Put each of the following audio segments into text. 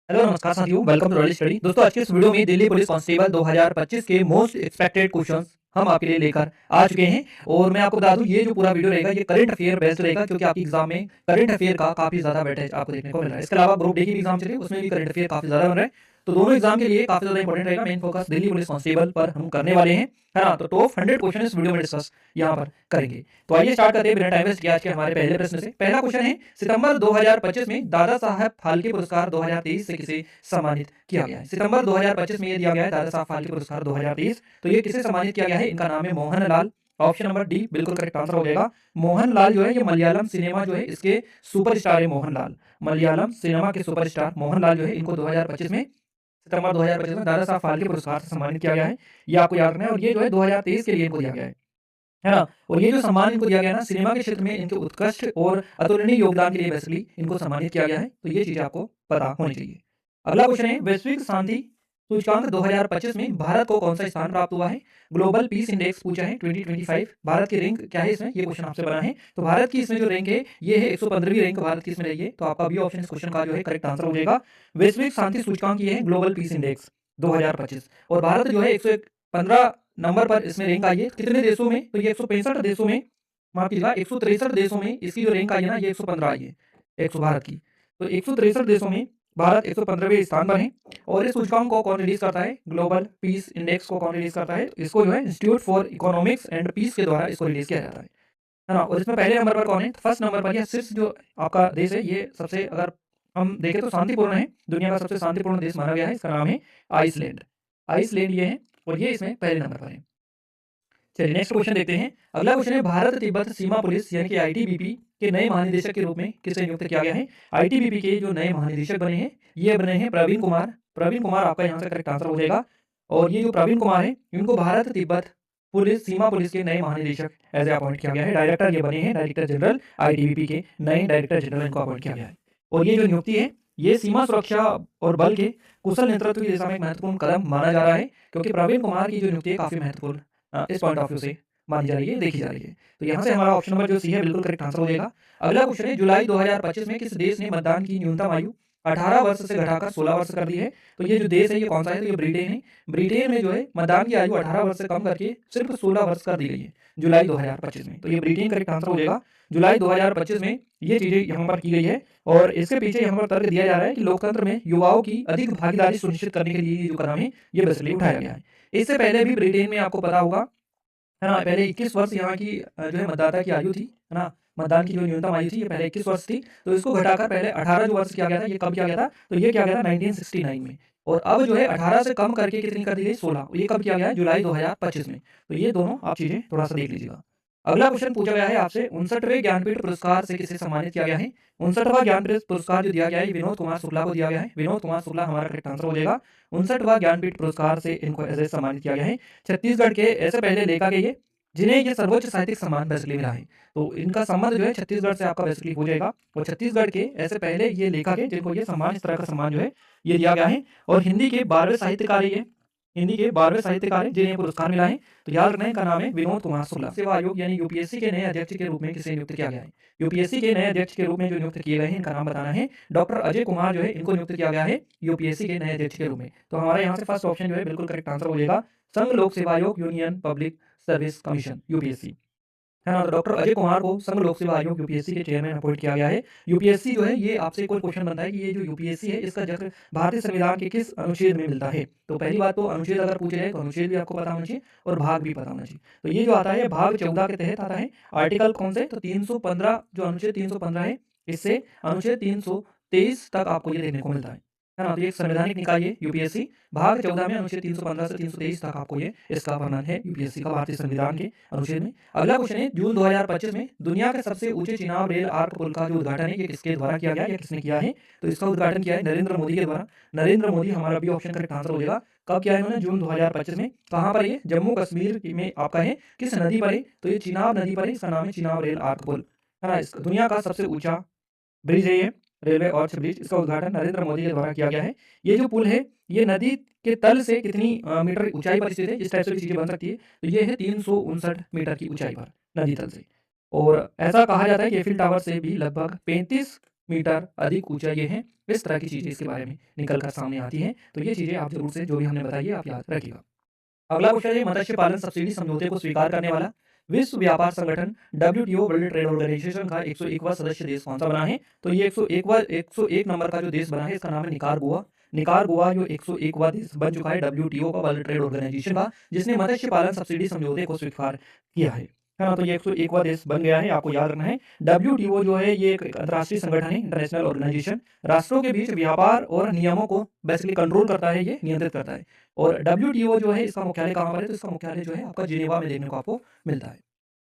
Hello नमस्कार साथियों, welcome to royal study. दोस्तों आज के इस वीडियो में दिल्ली पुलिस कांस्टेबल 2025 के मोस्ट एक्सपेक्टेड क्वेश्चंस हम आपके लिए लेकर आ चुके हैं। और मैं आपको बता दूं ये जो पूरा वीडियो रहेगा ये करंट अफेयर बेस्ड रहेगा, क्योंकि आपकी एग्जाम में करंट अफेयर का काफी ज्यादा वेटेज आपको देखने को मिल रहा है। इसके अलावा ग्रुप डी की भी एग्जाम चल रही है, उसमें भी करंट अफेयर काफी ज्यादा बन रहा है। तो दोनों एग्जाम के लिए काफी ज्यादा इंपॉर्टेंट रहेगा। Main focus Delhi police constable पर हम करने वाले हैं, है ना। तो टॉप 100 क्वेश्चन इस वीडियो में डिस्कस यहाँ पर करेंगे। तो आइए स्टार्ट करते हैं बिना टाइम वेस्ट किए आज के हमारे पहले प्रश्न से। पहला क्वेश्चन है, सितंबर 2025 में दादा साहब फाल्के पुरस्कार 2023 से किसे सम्मानित किया गया है। सितंबर 2025 में ये दिया गया है दादा साहब फाल्के पुरस्कार 2023। तो ये किसे सम्मानित किया गया है, इनका नाम है Mohan Lal. Option number D बिल्कुल करेक्ट आंसर हो जाएगा। मोहन लाल जो है ये मलयालम सिनेमा जो है इसके सुपरस्टार है। मोहन लाल मलयालम सिनेमा के सुपरस्टार मोहन लाल जो है इनको 2025 में सितंबर 2025 में दादा साहब फाल्के पुरस्कार से सम्मानित किया गया है। ये आपको याद रखना है। और ये जो है 2023 के लिए इनको दिया गया है ना। और ये जो सम्मान इनको दिया गया है ना, सिनेमा के क्षेत्र में इनके उत्कृष्ट और अतुलनीय योगदान के लिए बेसिकली इनको सम्मानित किया गया है। तो ये चीजें आपको पता होनी चाहिए। अगला क्वेश्चन है, वैश्विक शांति सूचकांक 2025 में भारत को कौन सा स्थान प्राप्त हुआ है। ग्लोबल पीस इंडेक्स पूछा है 2025। भारत की रैंक क्या है इसमें, ये क्वेश्चन आपसे बना है। तो भारत की इसमें जो रैंक है ये है 115वीं रैंक भारत की इसमें रही है। तो आपका भी ऑप्शन इस क्वेश्चन का जो है करेक्ट आंसर हो जाएगा। वैश्विक शांति सूचकांक ये है ग्लोबल पीस इंडेक्स 2025। और भारत जो है 115 नंबर पर इसमें रैंक आई है। कितने देशों में, तो ये 165 देशों में, माफ कीजिएगा 163 देशों में इसकी जो रैंक आई है ना, ये 115 आई है 100 भारत की। तो 163 देशों में भारत 115वें स्थान पर है। और इस सूचकांक को कौन रिलीज करता है, ग्लोबल पीस इंडेक्स को कौन रिलीज करता है, इसको जो है institute for economics and peace के द्वारा इसको रिलीज किया जाता है ना। और इसमें पहले नंबर पर कौन है, फर्स्ट नंबर पर यह सिर्फ जो आपका देश है ये सबसे, अगर हम देखें तो शांतिपूर्ण है, दुनिया का सबसे शांतिपूर्ण देश माना गया है। इसका नाम है आइसलैंड। आइसलैंड ये है और ये इसमें पहले नंबर पर है। चलिए नेक्स्ट क्वेश्चन देखते हैं। अगला क्वेश्चन है, भारत तिब्बत सीमा पुलिस यानी कि आईटीबीपी के नए महानिदेशक के रूप में किसे नियुक्त किया गया है। आईटीबीपी के जो नए महानिदेशक बने हैं ये बने हैं प्रवीण कुमार। प्रवीण कुमार आपका यहाँ से करेक्ट आंसर हो जाएगा। और ये जो प्रवीण कुमार है इनको भारत तिब्बत पुलिस सीमा पुलिस के नए महानिदेशक एज ए अपॉइंट किया गया है। डायरेक्टर ये बने हैं, डायरेक्टर जनरल आईटीबीपी के नए डायरेक्टर जनरल इनको अपॉइंट किया गया है। और ये जो नियुक्ति है ये सीमा सुरक्षा और बल के कुशल नेतृत्व की दिशा में एक महत्वपूर्ण कदम माना जा रहा है, क्योंकि प्रवीण कुमार की जो नियुक्ति है काफी महत्वपूर्ण इस पॉइंट ऑफ व्यू से मानी जा रही है, देखी जा रही है। तो यहाँ से हमारा ऑप्शन नंबर जो सी है बिल्कुल करेक्ट आंसर हो जाएगा। अगला क्वेश्चन है, जुलाई 2025 में किस देश ने मतदान की न्यूनतम आयु 18 वर्ष से घटाकर 16 वर्ष कर दी है। तो ये जो देश है ये कौन सा है, तो ये ब्रिटेन है। ब्रिटेन में जो है मतदान की आयु 18 वर्ष से कम करके सिर्फ 16 वर्ष कर दी गई है जुलाई 2025 में। तो ये ब्रिटेन करेक्ट आंसर हो जाएगा। जुलाई 2025 में ये चीजें यहाँ पर की गई है। और इसके पीछे यहाँ पर तर्क दिया जा रहा है कि लोकतंत्र में युवाओं की अधिक भागीदारी सुनिश्चित करने के लिए जो कदम है ये बेसिकली उठाया गया है। इससे पहले भी ब्रिटेन में आपको पता होगा, है ना, पहले 21 वर्ष यहाँ की जो है मतदाता की आयु थी, है ना। मतदान की जो न्यूनतम आयु थी ये पहले 21 वर्ष थी। तो इसको घटाकर पहले 18 जो वर्ष किया गया था, ये कब किया गया था, तो ये किया गया था 1969 में। और अब जो है 18 से कम करके कितनी कर दी गई, 16। ये कब किया गया है, जुलाई 2025 में। तो ये दोनों आप चीजें थोड़ा सा देख लीजिएगा। अगला क्वेश्चन पूछा गया है आपसे, 59वें ज्ञानपीठ पुरस्कार से किसे सम्मानित किया गया है। 59वां ज्ञानपीठ पुरस्कार जो दिया गया है विनोद कुमार शुक्ला को दिया गया है। विनोद कुमार शुक्ला हमारा करेक्ट आंसर हो जाएगा। 59वां ज्ञानपीठ पुरस्कार से इनको ऐसे सम्मानित किया गया है। छत्तीसगढ़ के ऐसे पहले लेखक है ये जिन्हें ये सर्वोच्च साहित्यिक सम्मान बेसिकली मिला है। तो इनका संबंध जो है छत्तीसगढ़ से आपका बेसिकली हो जाएगा। और छत्तीसगढ़ के ऐसे पहले ये लेखक है जिनको ये सम्मान, इस तरह का सम्मान जो है ये दिया गया है। और हिंदी के 12वें साहित्यकार है ये, हिंदी के 12वें साहित्यकार है जिन्हें पुरस्कार मिला है। तो याद रखना है, इनका नाम है विनोद कुमार शुक्ला। सेवा आयोग यानी यूपीएससी के नए अध्यक्ष के रूप में किसे नियुक्त किया गया है। यूपीएससी के नए अध्यक्ष के रूप में जो नियुक्त किए गए हैं इनका नाम बताना है। डॉक्टर अजय कुमार जो है इनको नियुक्त किया गया है यूपीएससी के नए अध्यक्ष के रूप में। तो हमारा यहाँ से फर्स्ट ऑप्शन जो है बिल्कुल करेक्ट आंसर हो जाएगा, संघ लोक सेवा आयोग, union public service commission, UPSC, है ना। तो डॉक्टर अजय कुमार को संघ लोक सेवा आयोग यूपीएससी के चेयरमैन अपॉइंट किया गया है। यूपीएससी जो है ये आपसे कोई क्वेश्चन बनता है कि ये जो यूपीएससी है इसका जिक्र भारतीय संविधान के किस अनुच्छेद में मिलता है। तो पहली बात तो अनुच्छेद अगर पूछे जाए तो अनुच्छेद भी आपको पता होना चाहिए और भाग भी पता होना चाहिए। तो ये जो आता है भाग 14 के तहत आता है। आर्टिकल कौन से, तो 315, जो अनुच्छेद 315 है इससे अनुच्छेद 323 तक आपको ये देखने को मिलता है ना। तो ये एक संवैधानिक निकाय है यूपीएससी। भाग 14 में अनुच्छेद 315 से 323 तक आपको ये इसका वर्णन है यूपीएससी का भारतीय संविधान के अनुच्छेद में। अगला क्वेश्चन है, जून 2025 में दुनिया के सबसे ऊंचे चिनाब रेल आर्क पुल का जो उद्घाटन है ये किसके द्वारा किया गया, या किसने किया है। तो इसका उद्घाटन किया है नरेंद्र मोदी के द्वारा। नरेंद्र मोदी हमारा भी ऑप्शन करेक्ट आंसर हो जाएगा। कब किया है इन्होंने, जून 2025 में। कहाँ पर, ये जम्मू कश्मीर में आपका है। किस नदी पर है, तो ये चिनाब नदी पर है। इसका नाम है चिनाब रेल आर्क पुल, है ना। दुनिया का सबसे ऊंचा ब्रिज है ये, रेलवे ऑर्च ब्रिज। इसका उद्घाटन नरेंद्र मोदी के द्वारा किया गया है। ये जो पुल है ये नदी के तल से कितनी मीटर ऊंचाई पर स्थित है, इस टाइप से भी चीजें बन सकती है। तो ये है 359 मीटर की ऊंचाई पर नदी तल से। और ऐसा कहा जाता है कि एफिल टावर से भी लगभग 35 मीटर अधिक ऊंचा ये है। इस तरह की चीज़ें इसके बारे में निकल कर सामने आती हैं। तो ये चीज़ें आप जरूर से जो भी हमने बताई है आप याद रखिएगा। अगला क्वेश्चन है, मत्स्य पालन सब्सिडी समझौते को स्वीकार करने वाला विश्व व्यापार संगठन WTO वर्ल्ड ट्रेड ऑर्गेनाइजेशन का 101वां सदस्य देश कौन सा बना है? तो ये 101 नंबर का जो देश बना है इसका नाम है निकारागुआ। निकारागुआ जो 101वां देश बन चुका है WTO का, वर्ल्ड ट्रेड ऑर्गेनाइजेशन का, जिसने मत्स्य पालन सब्सिडी समझौते को स्वीकार किया है ना। तो ये 101वां देश बन गया है, आपको याद रखना है। WTO जो है ये एक अंतर्राष्ट्रीय संगठन है, इंटरनेशनल ऑर्गेनाइजेशन, राष्ट्रों के बीच व्यापार और नियमों को बेसिकली कंट्रोल करता है, ये नियंत्रित करता है। और WTO जो है इसका मुख्यालय कहाँ पर है? तो इसका मुख्यालय जो है आपका जिनेवा में देखने को आपको मिलता है।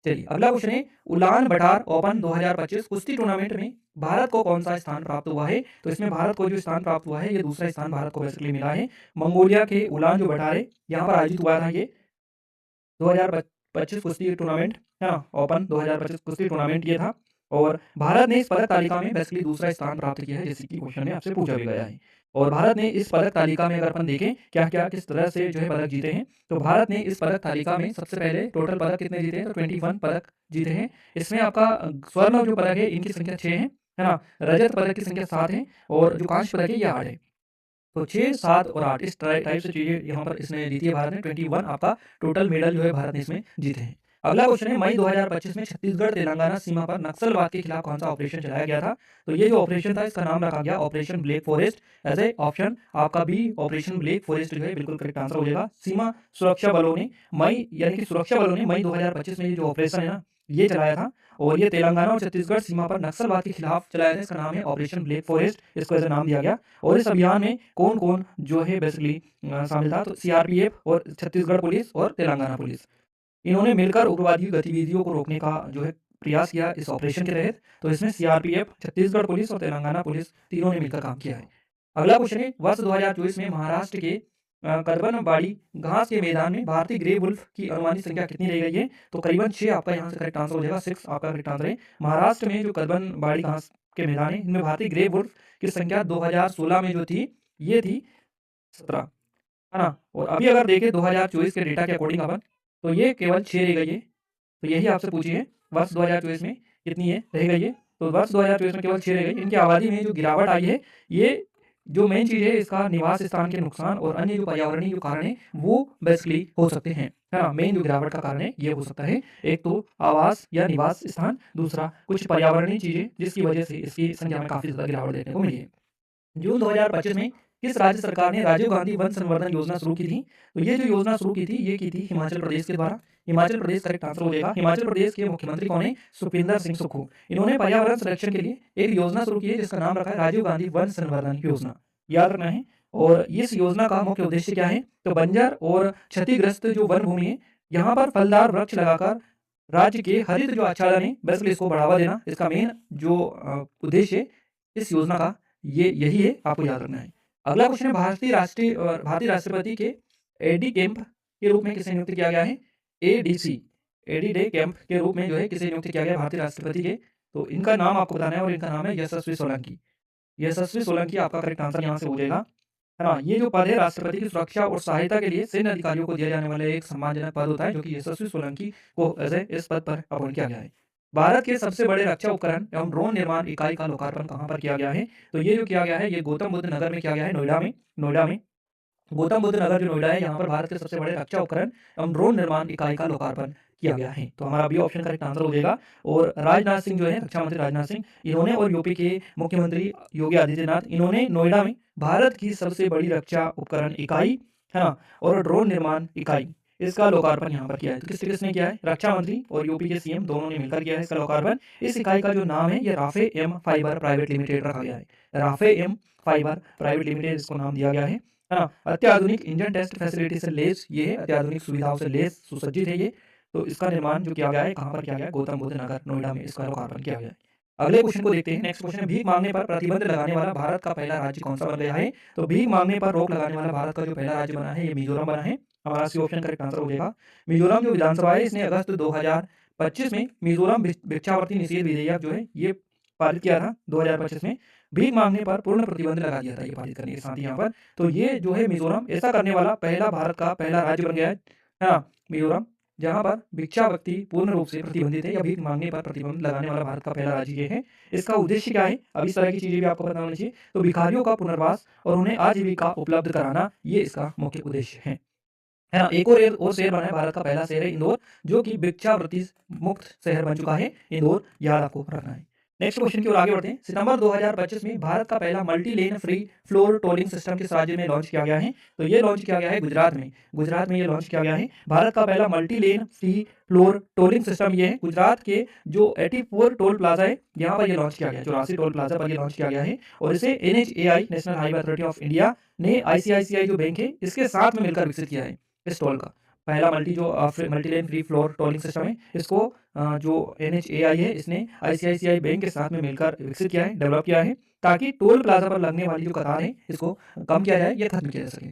चलिए अगला क्वेश्चन है, उलान बटार ओपन 2025 कुश्ती टूर्नामेंट में भारत को कौन सा स्थान प्राप्त हुआ है? तो इसमें भारत को जो स्थान प्राप्त हुआ है ये दूसरा स्थान भारत को बेसिकली मिला है। मंगोलिया के उलान जो बटार है यहाँ पर आयोजित हुआ था ये 2025 कुश्ती टूर्नामेंट है ना, ओपन 2025 कुश्ती टूर्नामेंट ये था। और भारत ने इस पदक तालिका में बेसिकली दूसरा स्थान प्राप्त किया है, जैसे कि क्वेश्चन में आपसे पूछा भी गया है। और भारत ने इस पदक तालिका में अगर अपन देखें क्या क्या किस तरह से जो है पदक जीते हैं, तो भारत ने इस पदक तालिका में सबसे पहले टोटल पदक कितने जीते हैं? तो 21 पदक जीते हैं। इसमें आपका स्वर्ण जो पदक है इनकी संख्या 6 है ना, रजत पदक की संख्या 7 है, और जो कांस्य पदक है ये 8 है। तो 6, 7 और 8 इस टाइप से चीज़ें यहाँ पर इसने जीती है भारत ने। 21 आपका टोटल मेडल जो है भारत ने इसमें जीते हैं। अगला क्वेश्चन है, मई 2025 में छत्तीसगढ़ तेलंगाना सीमा पर नक्सलवाद के खिलाफ कौन सा ऑपरेशन चलाया गया था? तो ये जो ऑपरेशन था इसका नाम रखा गया operation black forest. As a option आपका बी ऑपरेशन ब्लैक फॉरेस्ट जो है बिल्कुल करेक्ट आंसर हो जाएगा। सीमा सुरक्षा बलों ने मई यानी कि सुरक्षा बलों ने मई 2025 में ये जो ऑपरेशन है ना ये चलाया था, और ये तेलंगाना और छत्तीसगढ़ सीमा पर नक्सलवाद के खिलाफ चलाया था। इसका नाम है ऑपरेशन ब्लैक फॉरेस्ट, इसको ऐसे नाम दिया गया। और इस अभियान में कौन कौन जो है बेसिकली शामिल था? तो CRPF और छत्तीसगढ़ पुलिस और तेलंगाना पुलिस, इन्होंने मिलकर उग्रवादी गतिविधियों को रोकने का जो है प्रयास किया इस ऑपरेशन के तहत। तो इसमें CRPF, छत्तीसगढ़ पुलिस और तेलंगाना पुलिस तीनों ने मिलकर काम किया है। अगला क्वेश्चन है, वर्ष 2024 में महाराष्ट्र के करबनबाड़ी घास के मैदान में भारतीय ग्रे वुल्फ की अनुमानित संख्या कितनी रह गई है? तो करीबन 6 आपका यहाँ से करेक्ट आंसर हो जाएगा। 6 आपका करेक्ट आंसर है। महाराष्ट्र में जो करबनबाड़ी घास के मैदान है इनमें भारतीय ग्रे वुल्फ की संख्या 2016 में जो थी ये थी 17 है ना। और अभी अगर देखें 2024 के डेटा के अकॉर्डिंग अपन, तो ये केवल 6 रह गई है। तो यही आपसे पूछिए वर्ष 2024 में कितनी है रह गई है? तो वर्ष 2024 में केवल 6 रह गई। इनकी आबादी में जो गिरावट आई है, ये जो मेन चीज़ है इसका निवास स्थान के नुकसान और अन्य जो पर्यावरणीय जो कारण है वो बेसिकली हो सकते हैं, है ना। मेन जो गिरावट का कारण है ये हो सकता है, एक तो आवास या निवास स्थान, दूसरा कुछ पर्यावरणीय चीज़ें जिसकी वजह से इसकी संख्या में काफ़ी ज़्यादा गिरावट देखने को मिली है। जून 2025 में किस राज्य सरकार ने राजीव गांधी वन संवर्धन योजना शुरू की थी? तो ये जो योजना शुरू की थी ये की थी हिमाचल प्रदेश के द्वारा। हिमाचल प्रदेश करेक्ट आंसर हो जाएगा। हिमाचल प्रदेश के मुख्यमंत्री कौन है? सुखविंदर सिंह सुक्खू। इन्होंने पर्यावरण संरक्षण के लिए एक योजना शुरू की है जिसका नाम रखा है राजीव गांधी वन संवर्धन योजना, याद रखना है। और इस योजना का मुख्य उद्देश्य क्या है? तो बंजर और क्षतिग्रस्त जो वन भूमि है यहाँ पर फलदार वृक्ष लगाकर राज्य के हरित जो आच्छादन है बेसिकली इसको बढ़ावा देना, इसका मेन जो उद्देश्य है इस योजना का ये यही है, आपको याद रखना है। अगला क्वेश्चन है, भारतीय राष्ट्रपति के एडी कैंप के रूप में किसे नियुक्त किया गया है? ADC एडी डे कैंप के रूप में जो है किसे नियुक्त किया गया भारतीय राष्ट्रपति के? तो इनका नाम आपको बताना है और इनका नाम है यशस्वी सोलंकी। यशस्वी सोलंकी आपका करेक्ट आंसर यहाँ से हो जाएगा, है ना। ये जो पद है राष्ट्रपति की सुरक्षा और सहायता के लिए सैन्य अधिकारियों को दिया जाने वाला एक सम्मानजनक पद होता है, जो कि यशस्वी सोलंकी को इस पद पर अपॉइंट किया गया है। भारत के सबसे बड़े रक्षा उपकरण एवं ड्रोन निर्माण इकाई का लोकार्पण कहाँ पर किया गया है? तो ये जो किया गया है ये गौतम बुद्ध नगर में किया गया है, नोएडा में गौतम बुद्ध नगर जो नोएडा है यहाँ पर भारत के सबसे बड़े रक्षा उपकरण एवं ड्रोन निर्माण इकाई का लोकार्पण किया गया है। तो हमारा बी ऑप्शन करेक्ट आंसर हो जाएगा। और राजनाथ सिंह जो है रक्षा मंत्री राजनाथ सिंह, इन्होंने और यूपी के मुख्यमंत्री योगी आदित्यनाथ, इन्होंने नोएडा में भारत की सबसे बड़ी रक्षा उपकरण इकाई, है ना, और ड्रोन निर्माण इकाई इसका लोकार्पण यहाँ पर किया है। तो किसने किया है? रक्षा मंत्री और यूपी के CM दोनों ने मिलकर किया है इसका लोकार्पण। इस इकाई का जो नाम है ये Raphe mPhibr private limited रखा गया है। Raphe mPhibr private limited इसको नाम दिया गया है ना। अत्याधुनिक इंजन टेस्ट फैसिलिटी से लेस ये है, अत्याधुनिक सुविधाओं से लेस सुसज्जित है ये। तो इसका निर्माण जो किया गया है कहाँ पर किया गया है? गौतम बुद्ध नगर नोएडा में इसका लोकार्पण किया गया है। अगले क्वेश्चन को देखते हैं। नेक्स्ट क्वेश्चन है, भीख मांगने पर प्रतिबंध लगाने वाला भारत का पहला राज्य कौन सा बन गया है? तो भीख मांगने पर रोक लगाने वाला भारत का जो पहला राज्य बना है ये मिजोरम बना है। हमारा सी ऑप्शन करेक्ट आंसर हो जाएगा। मिजोरम जो विधानसभा है इसने अगस्त 2025 में मिजोरम भिक्षावृत्ति निषेध विधेयक जो है ये पारित किया था 2025 में। भीख मांगने पर पूर्ण प्रतिबंध लगा दिया था ये पारित करने के साथ ही यहाँ पर। तो ये जो है मिजोरम ऐसा करने वाला पहला भारत का पहला राज्य बन गया है ना, मिजोरम, जहाँ पर भिक्षावृत्ति पूर्ण रूप से प्रतिबंधित है या भीख मांगने पर प्रतिबंध लगाने वाला भारत का पहला राज्य ये है। इसका उद्देश्य क्या है? अब इस तरह की चीज़ें भी आपको पता होनी चाहिए। तो भिखारियों का पुनर्वास और उन्हें आजीविका उपलब्ध कराना, ये इसका मुख्य उद्देश्य है ना? एक और शहर बना है, भारत का पहला शहर है इंदौर, जो कि भिक्षावृत्ति मुक्त शहर बन चुका है इंदौर, याद आपको रखना है। नेक्स्ट क्वेश्चन की ओर आगे बढ़ते हैं। सितंबर 2025 में भारत का पहला multi lane free floor tolling system किस राज्य में लॉन्च किया गया है? तो ये लॉन्च किया गया है गुजरात में। गुजरात में ये लॉन्च किया गया है। भारत का पहला multi lane free floor tolling system ये है गुजरात के जो 84 टोल प्लाजा है, यहाँ पर ये लॉन्च किया गया है। 84 टोल प्लाजा पर ये लॉन्च किया गया है और इसे NHAI national highway authority of India ने ICICI जो बैंक है इसके साथ में मिलकर विकसित किया है इस टोल का। पहला multi lane free floor tolling system है, इसको जो NHAI है इसने ICICI बैंक के साथ में मिलकर विकसित किया है, डेवलप किया है, ताकि टोल प्लाजा पर लगने वाली जो कतार है इसको कम किया जाए या खत्म किया जा सके।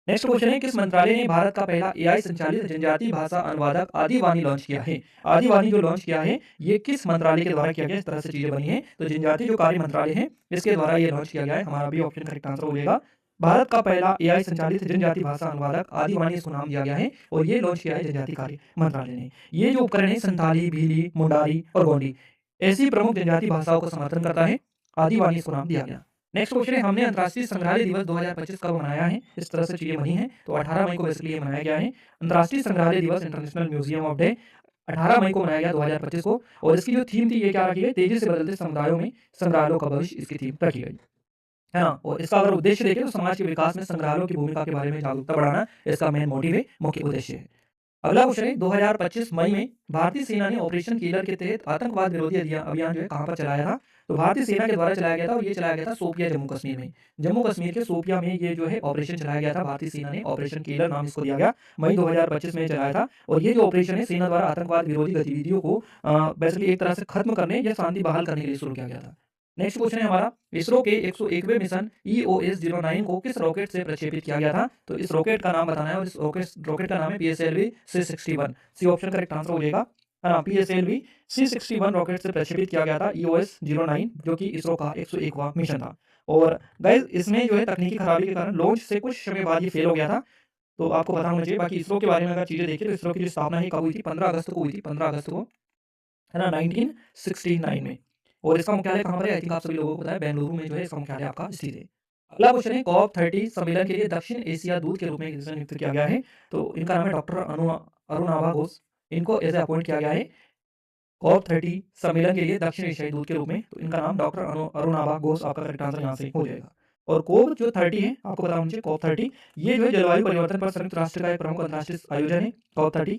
नेक्स्ट क्वेश्चन है, किस मंत्रालय ने भारत का पहला AI संचालित जनजातीय भाषा अनुवादक आदिवाणी लॉन्च किया है? आदिवाणी जो लॉन्च किया है ये किस मंत्रालय के द्वारा किया गया? इस तरह से चीजें बनी है, तो जनजातीय जो कार्य मंत्रालय है इसके द्वारा ये लॉन्च किया गया है। हमारा भी ऑप्शन करेक्ट आंसर हो जाएगा। भारत का पहला AI संचालित जनजातीय भाषा अनुवादक आदिवाणी इसको नाम दिया गया है और ये लॉन्च किया है जनजातीय कार्य मंत्रालय ने। ये जो उपकरण है संथाली, भीली, मुंडारी और गोंडी ऐसी प्रमुख जनजातीय भाषाओं का समर्थन करता है। आदिवाणी इसको नाम दिया गया। नेक्स्ट क्वेश्चन है, हमने अंतर्राष्ट्रीय संग्रहालय दिवस 2025 कब मनाया है? इस तरह से चीजें बनी हैं, तो 18 मई को बेसिकली ये मनाया गया है। अंतर्राष्ट्रीय संग्रहालय दिवस इंटरनेशनल म्यूजियम ऑफ डे 18 मई को मनाया गया 2025 को। और इसकी जो थीम थी ये क्या रखी गई? तेजी से बदलते समुदायों में संग्रहालयों का भविष्य, इसकी थीम रखी गई है ना। और इसका अगर उद्देश्य देखें तो समाज के विकास में संग्रहालयों की भूमिका के बारे में जागरूकता बढ़ाना इसका मेन मोटिव है, मुख्य उद्देश्य है। अगला क्वेश्चन है, 2025 मई में भारतीय सेना ने ऑपरेशन किलर के तहत आतंकवाद विरोधी अभियान जो है कहाँ पर चलाया था? तो भारतीय सेना के द्वारा चलाया गया था और ये चलाया गया था शोपिया, जम्मू कश्मीर में। जम्मू कश्मीर के शोपिया में ये जो है ऑपरेशन चलाया गया था। भारतीय सेना ने ऑपरेशन किलर नाम इसको दिया गया, मई 2025 में चलाया था। और ये जो ऑपरेशन है सेना द्वारा आतंकवाद विरोधी गतिविधियों को बेसिकली एक तरह से खत्म करने या शांति बहाल करने के लिए शुरू किया गया था। नेक्स्ट क्वेश्चन है हमारा, इसरो के 101वें मिशन EOS-09 को किस रॉकेट से प्रक्षेपित किया गया था? तो इस रॉकेट का नाम बताना है और इस रॉकेट का नाम है PSLV C61। C option correct answer हो जाएगा। PSLV C61 रॉकेट से प्रक्षेपित किया गया था EOS-09, जो कि इसरो का 101वां मिशन था। और गाइस इसमें जो है तकनीकी खराबी के कारण लॉन्च से कुछ समय बाद ये फेल हो गया था, तो आपको पता होना चाहिए। बाकी इसरो के बारे में अगर चीजें देखें तो इसरो की जो स्थापना है कब हुई थी? 15 अगस्त को हुई थी, 15 अगस्त को, है ना, 1969 में। और इसका मुख्यालय कहाँ पर है? आई थिंक आप सभी लोगों को पता है, बेंगलुरु में जो है इसका मुख्यालय आपका स्थित है। अगला क्वेश्चन है, COP30 सम्मेलन के लिए दक्षिण एशिया दूत के रूप में किसे नियुक्त किया गया है? तो इनका नाम है डॉक्टर अरुणाभा घोष, इनको एज अपॉइंट किया गया है COP30 सम्मेलन के लिए दक्षिण एशियाई दूत के रूप में। तो इनका नाम डॉक्टर अरुणाभा घोष आपका करेक्ट आंसर यहाँ से हो जाएगा। और COP जो 30 है आपको पता होना चाहिए, COP30 ये जो है जलवायु परिवर्तन पर संयुक्त राष्ट्र का एक प्रमुख अंतर्राष्ट्रीय आयोजन है COP30।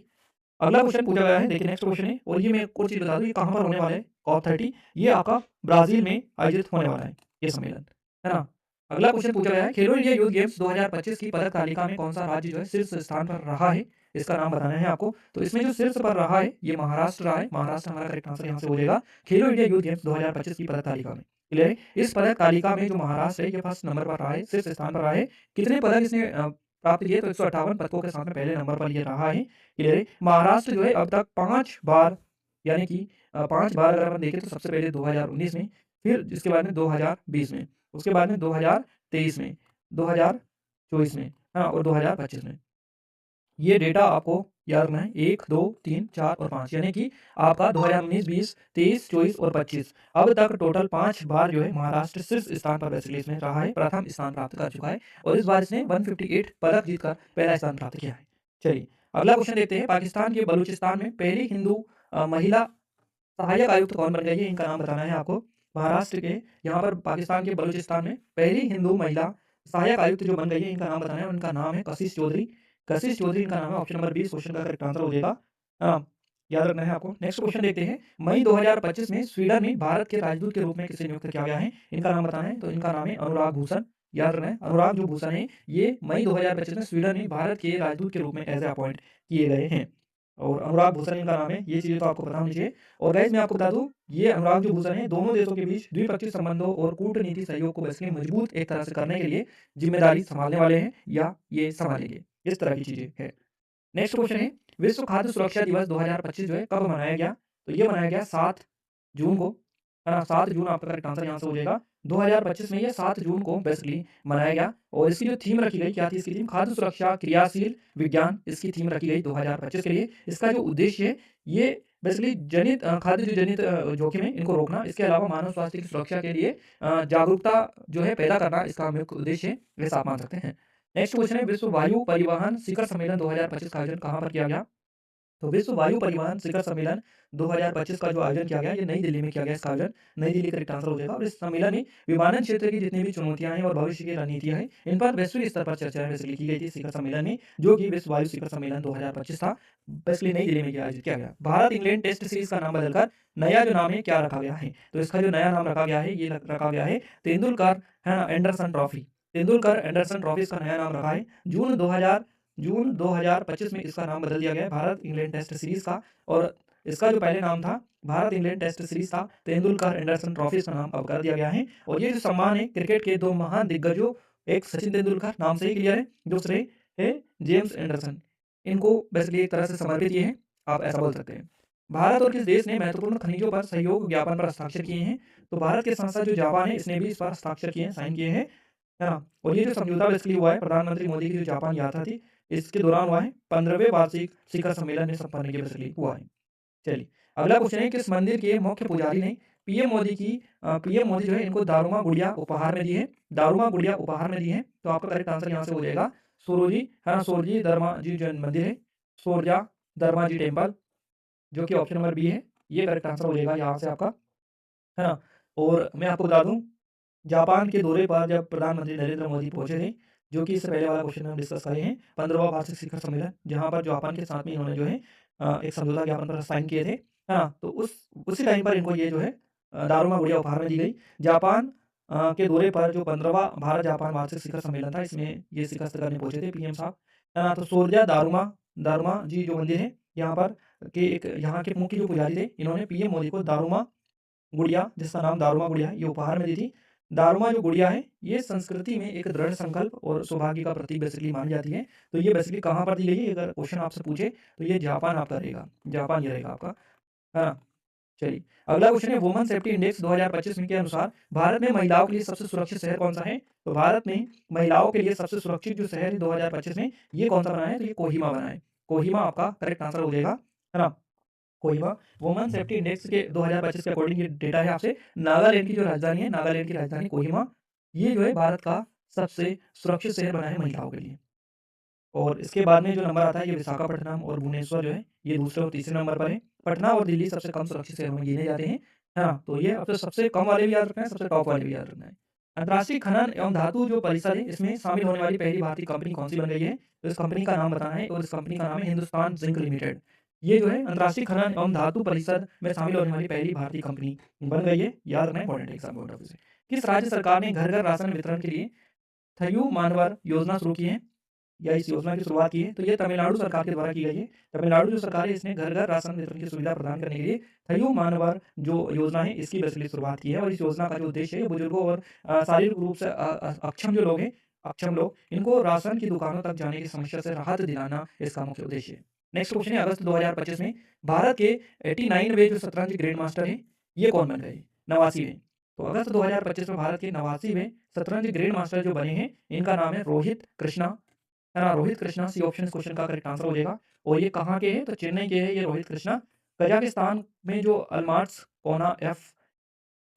अगला क्वेश्चन पूछा गया है, देखिए नेक्स्ट क्वेश्चन है, और ये मैं एक और चीज बता दूं, ये कहाँ पर होने वाला है COP30? ये आपका ब्राजील में आयोजित होने वाला है ये सम्मेलन, है ना। अगला क्वेश्चन पूछा गया है, खेलो इंडिया यूथ गेम्स 2025 की पदक तालिका में कौन सा राज्य जो है शीर्ष स्थान पर रहा है? इसका नाम बताना है आपको। तो इसमें जो शीर्ष पर रहा है ये महाराष्ट्र रहा है। महाराष्ट्र हमारा करेक्ट आंसर यहाँ से हो जाएगा खेलो इंडिया यूथ गेम्स 2025 की पदक तालिका में। क्लियर है? इस पदक तालिका में जो महाराष्ट्र है ये फर्स्ट नंबर पर रहा है, शीर्ष स्थान पर रहा है। कितने पदक इसने प्राप्त किए? तो 158 पदकों के साथ में पहले नंबर पर ये रहा है। क्लियर है? महाराष्ट्र जो है अब तक 5 बार, यानी कि 5 बार अगर अपन देखें तो सबसे पहले 2019 में, फिर इसके बाद में 2020 में, उसके बाद में 2023 में, 2024 में, हाँ, और 2025 में। ये डेटा आपको याद रखना है, 1, 2, 3, 4 और 5, यानी कि आपका 2019, 20, 23, 24 और 25 अब तक टोटल 5 बार जो है महाराष्ट्र शीर्ष स्थान पर बेसिकली इसमें रहा है, प्रथम स्थान प्राप्त कर चुका है। और इस बार इसने 158 पदक जीतकर पहला स्थान प्राप्त किया है। चलिए अगला क्वेश्चन देखते हैं, पाकिस्तान के बलूचिस्तान में पहली हिंदू महिला सहायक आयुक्त कौन बन गई है? इनका नाम बताना है आपको। महाराष्ट्र के यहाँ पर पाकिस्तान के बलूचिस्तान में पहली हिंदू महिला सहायक आयुक्त जो बन गई है इनका नाम बताना है। उनका नाम है कशिश चौधरी। कशिश चौधरी इनका नाम है। ऑप्शन नंबर 20 क्वेश्चन का करेक्ट आंसर हो जाएगा। हाँ, याद रखना है आपको। नेक्स्ट क्वेश्चन देखते हैं, मई 2025 में स्वीडन में भारत के राजदूत के रूप में किसे नियुक्त किया गया है? इनका नाम बताना है। तो इनका नाम है अनुराग भूषण। याद रखना है, अनुराग जो भूषण है ये मई 2025 में स्वीडन में भारत के राजदूत के रूप में एज ए अपॉइंट किए गए हैं। और अनुराग भूषण इनका नाम है। ये चीज़ें तो आपको पता होनी चाहिए। और गाइस मैं आपको बता दूं, ये अनुराग जो भूषण है दोनों देशों के बीच द्विपक्षीय संबंधों और कूटनीति सहयोग को बेसिकली मजबूत एक तरह से करने के लिए जिम्मेदारी संभालने वाले हैं या ये संभालेंगे, इस तरह की चीज़ें है। नेक्स्ट क्वेश्चन है, विश्व खाद्य सुरक्षा दिवस 2025 जो है कब मनाया गया? तो ये मनाया गया 7 जून को, है ना। 7 जून आपका करेक्ट आंसर यहाँ से हो जाएगा। 2025 में ये 7 जून को बेसिकली मनाया गया और इसकी जो थीम रखी गई, क्या थी इसकी थीम? खाद्य सुरक्षा, क्रियाशील विज्ञान, इसकी थीम रखी गई 2025 के लिए। इसका जो उद्देश्य है, ये बेसिकली खाद्य जो जनित जोखिम है, इनको रोकना, इसके अलावा मानव स्वास्थ्य की सुरक्षा के लिए जागरूकता जो है पैदा करना इसका मुख्य उद्देश्य है, ऐसा आप मान सकते हैं। नेक्स्ट क्वेश्चन है, विश्व वायु परिवहन शिखर सम्मेलन 2025 का आयोजन कहाँ पर किया गया? तो विश्व वायु परिवहन शिखर सम्मेलन 2025 का जो आयोजन किया गया, ये नई दिल्ली में किया गया। इसका आयोजन नई दिल्ली करेक्ट आंसर हो जाएगा। और इस सम्मेलन में विमानन क्षेत्र की जितनी भी चुनौतियां हैं और भविष्य की रणनीतियां हैं, इन पर वैश्विक स्तर पर चर्चा बेसिकली की गई थी शिखर सम्मेलन में, जो कि विश्व वायु शिखर सम्मेलन 2025 था, बेसिकली नई दिल्ली में आयोजित किया गया। भारत इंग्लैंड टेस्ट सीरीज का नाम बदलकर नया जो नाम है क्या रखा गया है? तो इसका जो नया नाम रखा गया है, ये रखा गया है तेंदुलकर है ना Anderson trophy. Tendulkar Anderson trophy इसका नया नाम रखा है। जून 2025 में इसका नाम बदल दिया गया है भारत इंग्लैंड टेस्ट सीरीज का। और इसका जो पहले नाम था भारत इंग्लैंड टेस्ट सीरीज था, तेंदुलकर एंडरसन ट्रॉफी इसका नाम अब कर दिया गया है। और ये जो सम्मान है क्रिकेट के दो महान दिग्गजों, एक सचिन तेंदुलकर नाम से ही क्लियर है, दूसरे है जेम्स एंडरसन, इनको बेसिकली एक तरह से समर्पित ये है, आप ऐसा बोल सकते हैं। भारत और किस देश ने महत्वपूर्ण खनिजों पर सहयोग ज्ञापन पर हस्ताक्षर किए हैं? तो भारत के साथ साथ जो जापान है, इसने भी इस पर हस्ताक्षर किए हैं, साइन किए हैं, है ना। और ये जो समझौता बेसिकली हुआ है प्रधानमंत्री मोदी की जो जापान यात्रा थी, इसके दौरान हुआ है। 15वें वार्षिक शिखर सम्मेलन में संपन्न के बेसिकली हुआ है। चलिए, अगला क्वेश्चन है, किस मंदिर के मुख्य पुजारी ने पीएम मोदी जो है इनको दारूमा गुड़िया उपहार में दी है? दारूमा गुड़िया उपहार में दी है। तो आपका करेक्ट आंसर यहाँ से हो जाएगा सोरोजी, है ना, सोरजी धर्मा जी जो मंदिर है, सोरजा धर्मा जी टेम्पल, जो कि ऑप्शन नंबर बी है, ये करेक्ट आंसर हो जाएगा यहाँ से आपका, है ना। और मैं आपको बता दूं, जापान के दौरे पर जब प्रधानमंत्री नरेंद्र मोदी पहुंचे थे, जो कि इससे पहले वाला क्वेश्चन में हम डिस्कस करे हैं, 15वां वार्षिक शिखर सम्मेलन, जहां पर जापान के साथ में इन्होंने जो है एक समझौता ज्ञापन पर साइन किए थे, है ना। तो उसी टाइम पर इनको ये जो है दारूमा गुड़िया उपहार में दी गई। जापान के दौरे पर जो 15वां भारत जापान वार्षिक शिखर सम्मेलन था, इसमें ये शिखर करने पहुंचे थे पीएम साहब, है ना। तो सोरजा दारूमा दारूमा जी जो मंदिर है, यहाँ पर यहाँ के मुख्य जो पुजारी थे, इन्होंने पीएम मोदी को दारूमा गुड़िया, जिसका नाम दारूमा गुड़िया है, ये उपहार में दी थी। दारूमा जो गुड़िया है, ये संस्कृति में एक दृढ़ संकल्प और सौभाग्य का प्रतीक बेसिकली मानी जाती है। तो ये बेसिकली कहाँ पर दी गई है? अगर क्वेश्चन आपसे पूछे तो ये जापान आपका रहेगा, जापान ये रहेगा आपका, है ना। चलिए, अगला क्वेश्चन है, वुमेन सेफ्टी इंडेक्स 2025 के अनुसार भारत में महिलाओं के लिए सबसे सुरक्षित शहर कौन सा है? तो भारत में महिलाओं के लिए सबसे सुरक्षित जो शहर है 2025 में, ये कौन सा बना है? तो ये कोहिमा बना है। कोहिमा आपका करेक्ट आंसर हो जाएगा, है ना। कोहिमा वुमेन सेफ्टी इंडेक्स के 2025 के अकॉर्डिंग ये डेटा है आपसे। नागालैंड की जो राजधानी है, नागालैंड की राजधानी कोहिमा, ये जो है भारत का सबसे सुरक्षित शहर बना है महिलाओं के लिए। और इसके बाद में जो नंबर आता है, ये विशाखापट्टनम और भुवनेश्वर जो है, ये दूसरे और तीसरे नंबर पर है। पटना और दिल्ली सबसे कम सुरक्षित शहरों में गिने जाते हैं, है ना। तो ये आपको सबसे कम वाले भी याद रखना है, सबसे टॉप वाले भी याद रखना है। अंतर्राष्ट्रीय खनन एवं धातु जो परिषद है, इसमें शामिल होने वाली पहली भारतीय कंपनी कौन सी बन गई है? तो इस कंपनी का नाम बताना है, और इस कंपनी का नाम है हिंदुस्तान जिंक लिमिटेड। ये जो है अंतर्राष्ट्रीय खनन एवं धातु परिषद में शामिल होने वाली पहली भारतीय कंपनी बन गई है, याद रखना है, important exam point of view से। किस राज्य सरकार ने घर घर राशन वितरण के लिए थयू मानवर योजना शुरू की है, या इस योजना की शुरुआत की है? तो ये तमिलनाडु सरकार के द्वारा की गई है। तमिलनाडु जो सरकार है, इसने घर घर राशन वितरण की सुविधा प्रदान करने के लिए थयू मानवर जो योजना है, इसकी बेसिकली शुरुआत की है। और इस योजना का जो उद्देश्य है, बुजुर्गों और शारीरिक रूप से अक्षम जो लोग हैं, अक्षम लोग, इनको राशन की दुकानों तक जाने की समस्या से राहत दिलाना इसका मुख्य उद्देश्य है। नेक्स्ट क्वेश्चन है, अगस्त 2025 में भारत के 89वें जो शतरंज ग्रैंड मास्टर हैं, ये कौन बन गए? 89वें। तो अगस्त 2025 में भारत के 89वें शतरंज ग्रैंड मास्टर जो बने हैं, इनका नाम है रोहित कृष्णा, है ना। रोहित कृष्णा, सी ऑप्शन इस क्वेश्चन का करेक्ट आंसर हो जाएगा। और ये कहाँ के हैं? तो चेन्नई के हैं ये रोहित कृष्णा। कजाकिस्तान में जो अल्मार्स कोना एफ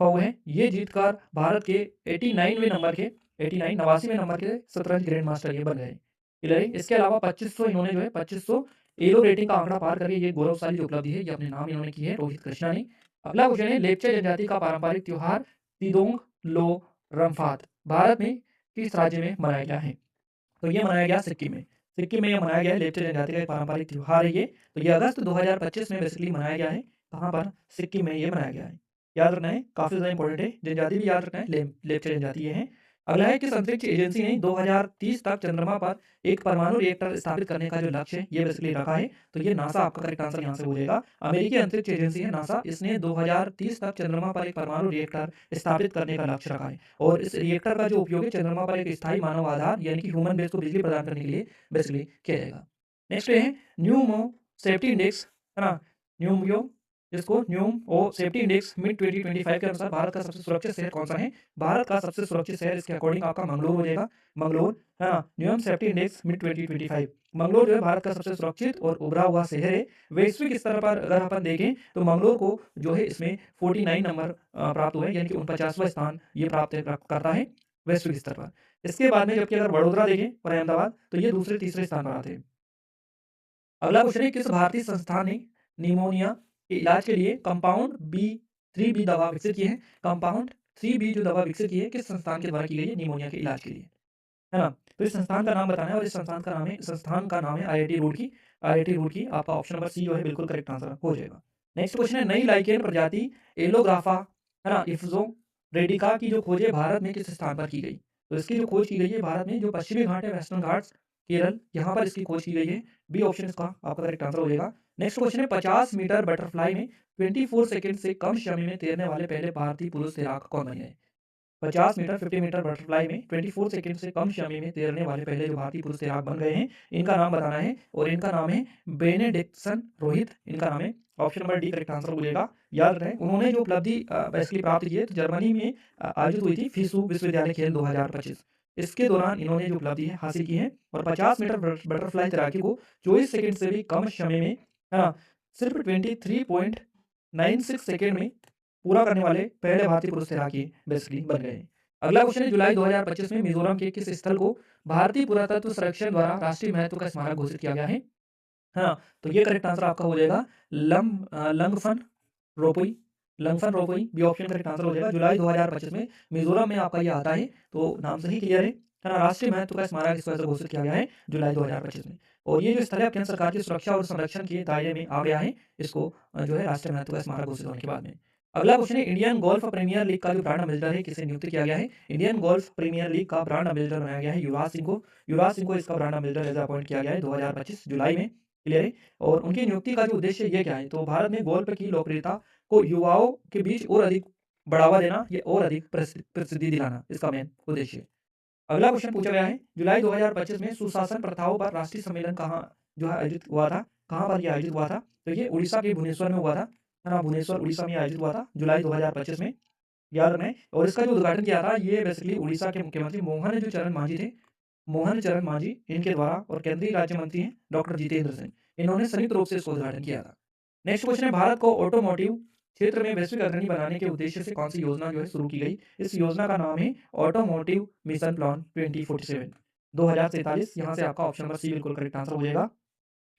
फाउ है, ये जीतकर भारत के 89वें नंबर के 89 89वें नंबर के शतरंज ग्रैंड मास्टर ये बन गए। क्लियर है? इसके अलावा 2500 इन्होंने जो है 2500 एलो रेटिंग का आंकड़ा पार करके ये गौरवशाली जो उपलब्धि है, ये अपने नाम इन्होंने की है, रोहित कृष्णा ने। अगला क्वेश्चन है, लेप्चा जनजाति का पारंपरिक त्योहार तिदोंग लो रमफात भारत में किस राज्य में मनाया गया है? तो ये मनाया गया सिक्किम में। सिक्किम में ये मनाया गया है, लेप्चा जनजाति का एक पारंपरिक त्योहार है ये। तो ये अगस्त 2025 में बेसिकली मनाया गया है। कहाँ पर? सिक्किम में ये मनाया गया है। याद रखना है, काफ़ी ज़्यादा इंपॉर्टेंट है। जनजाति भी याद रखना है, लेप्चा जनजाति ये है। अगला है, किस अंतरिक्ष एजेंसी ने 2030 तक चंद्रमा पर एक परमाणु रिएक्टर स्थापित करने का जो लक्ष्य है, ये बेसिकली रखा है? तो ये नासा आपका करेक्ट आंसर यहाँ से हो जाएगा। अमेरिकी अंतरिक्ष एजेंसी है नासा, इसने 2030 तक चंद्रमा पर एक परमाणु रिएक्टर स्थापित करने का लक्ष्य रखा है। और इस रिएक्टर का जो उपयोग है, चंद्रमा पर एक स्थायी मानव आधार यानी कि ह्यूमन बेस को बिजली प्रदान करने के लिए बेसिकली किया जाएगा। नेक्स्ट है न्यूमो सेफ्टी इंडेक्स, है ना। न्यूमियो इसको न्यूम और सेफ्टी इंडेक्स मिड 2025 के अनुसार भारत का सबसे सुरक्षित शहर कौन सा है? भारत का सबसे सुरक्षित शहर इसके अकॉर्डिंग आपका मंगलोर हो जाएगा। मंगलोर, है ना? न्यूम सेफ्टी इंडेक्स मिड 2025, मंगलोर जो है भारत का सबसे सुरक्षित और उभरा हुआ शहर है। वैश्विक स्तर पर अगर अपन देखें तो मंगलोर को जो है इसमें 49 नंबर प्राप्त हुए, यानी कि 49वां स्थान ये प्राप्त करता है वैश्विक स्तर पर। इसके बाद में जबकि अगर वडोदरा देखें और अहमदाबाद तो ये दूसरे तीसरे स्थान पर आते हैं। अगला क्वेश्चन है, किस भारतीय संस्थान ने निमोनिया के इलाज के लिए कंपाउंड बी 3 बी दवा विकसित की है? कंपाउंड 3 बी जो दवा विकसित की है किस संस्थान के द्वारा की गई है निमोनिया के इलाज के लिए, है ना? तो इस संस्थान का नाम बताना है और इस संस्थान का नाम है आईआईटी रुड़की। आईआईटी रुड़की आपका ऑप्शन नंबर सी जो है बिल्कुल करेक्ट आंसर हो जाएगा। नेक्स्ट क्वेश्चन है, नई लाइकेन प्रजाति एलोग्राफा, है ना, इफ्जो रेडिका की जो खोज है भारत में किस स्थान पर की गई? तो इसकी जो खोज की गई है भारत में जो पश्चिमी घाट है, वेस्टर्न घाट्स, केरल, यहाँ पर इसकी खोज की गई है। बी ऑप्शन इसका आपका करेक्ट आंसर हो जाएगा। नेक्स्ट क्वेश्चन है, 50 मीटर बटरफ्लाई में 24 सेकंड से कम समय में तैरने वाले पहले भारतीय पुरुष तैराक कौन बने हैं? 50 मीटर 50 मीटर बटरफ्लाई में 24 सेकंड से कम समय में तैरने वाले पहले जो भारतीय पुरुष तैराक बन गए हैं, इनका नाम बताना है और इनका नाम है बेनेडिक्सन रोहित, इनका नाम है। Option number D correct answer मिलेगा। याद रखें उन्होंने जो उपलब्धि बेसिकली प्राप्त की है तो जर्मनी में आयोजित हुई थी फिसू विश्वविद्यालय खेल 2025, इसके दौरान इन्होंने जो उपलब्धि है हासिल की है और 50 मीटर बटरफ्लाई तैराकी को 24 सेकंड से भी कम समय में, है ना, सिर्फ 23.96 सेकंड में पूरा करने वाले पहले भारतीय पुरुष तैराकी बेसिकली बन गए हैं। अगला क्वेश्चन है, जुलाई 2025 में मिजोरम के किस स्थल को भारतीय पुरातत्व सर्वेक्षण द्वारा राष्ट्रीय महत्व का स्मारक घोषित किया गया है? हाँ, तो ये करेक्ट आंसर आपका हो जाएगा लंगफन रोपोई। लंगफन रोपोई बी ऑप्शन करेक्ट आंसर हो जाएगा। जुलाई 2025 में मिजोरम में आपका ये आता है, तो नाम से ही क्लियर है ना? राष्ट्रीय महत्व का स्मारक इस वजह से घोषित किया गया है जुलाई 2025 में। और ये जो स्थल है केंद्र सरकार की सुरक्षा और संरक्षण के दायरे में आ गया है, इसको जो है राष्ट्रीय महत्व का स्मारक घोषित होने के बाद में। अगला क्वेश्चन है, इंडियन गोल्फ प्रीमियर लीग का जो ब्रांड एम्बेसडर है किसे नियुक्त किया गया है? इंडियन गोल्फ प्रीमियर लीग का ब्रांड एम्बेसडर बनाया गया है युवराज सिंह को। युवराज सिंह को इसका ब्रांड एम्बेसडर एज अपॉइंट किया गया है 2025 जुलाई में। क्लियर है? और उनकी नियुक्ति का जो उद्देश्य ये क्या है, तो भारत में गोल्फ की लोकप्रियता को युवाओं के बीच और अधिक बढ़ावा देना, ये और अधिक प्रसिद्धि दिलाना इसका मेन उद्देश्य है। अगला क्वेश्चन पूछा गया है, जुलाई 2025 में सुशासन प्रथाओं पर राष्ट्रीय सम्मेलन कहाँ जो है आयोजित हुआ था? कहाँ पर यह आयोजित हुआ था? तो ये उड़ीसा के भुवनेश्वर में हुआ था, है ना? भुवनेश्वर उड़ीसा में आयोजित हुआ था जुलाई 2025 में। याद रखें और इसका जो उद्घाटन किया था ये बेसिकली उड़ीसा के मुख्यमंत्री मोहन जो चरण मांझी थे, मोहन चरण मांझी इनके द्वारा, और केंद्रीय राज्य मंत्री हैं डॉक्टर जितेंद्र सिंह, इन्होंने संयुक्त रूप से इसको उद्घाटन किया था। नेक्स्ट क्वेश्चन है, भारत को ऑटोमोटिव क्षेत्र में वैश्विक अग्रणी बनाने के उद्देश्य से कौन सी योजना जो है शुरू की गई? इस योजना का नाम है ऑटोमोटिव मिशन प्लान 2047 2047। यहाँ से आपका ऑप्शन नंबर सी बिल्कुल करेक्ट आंसर हो जाएगा।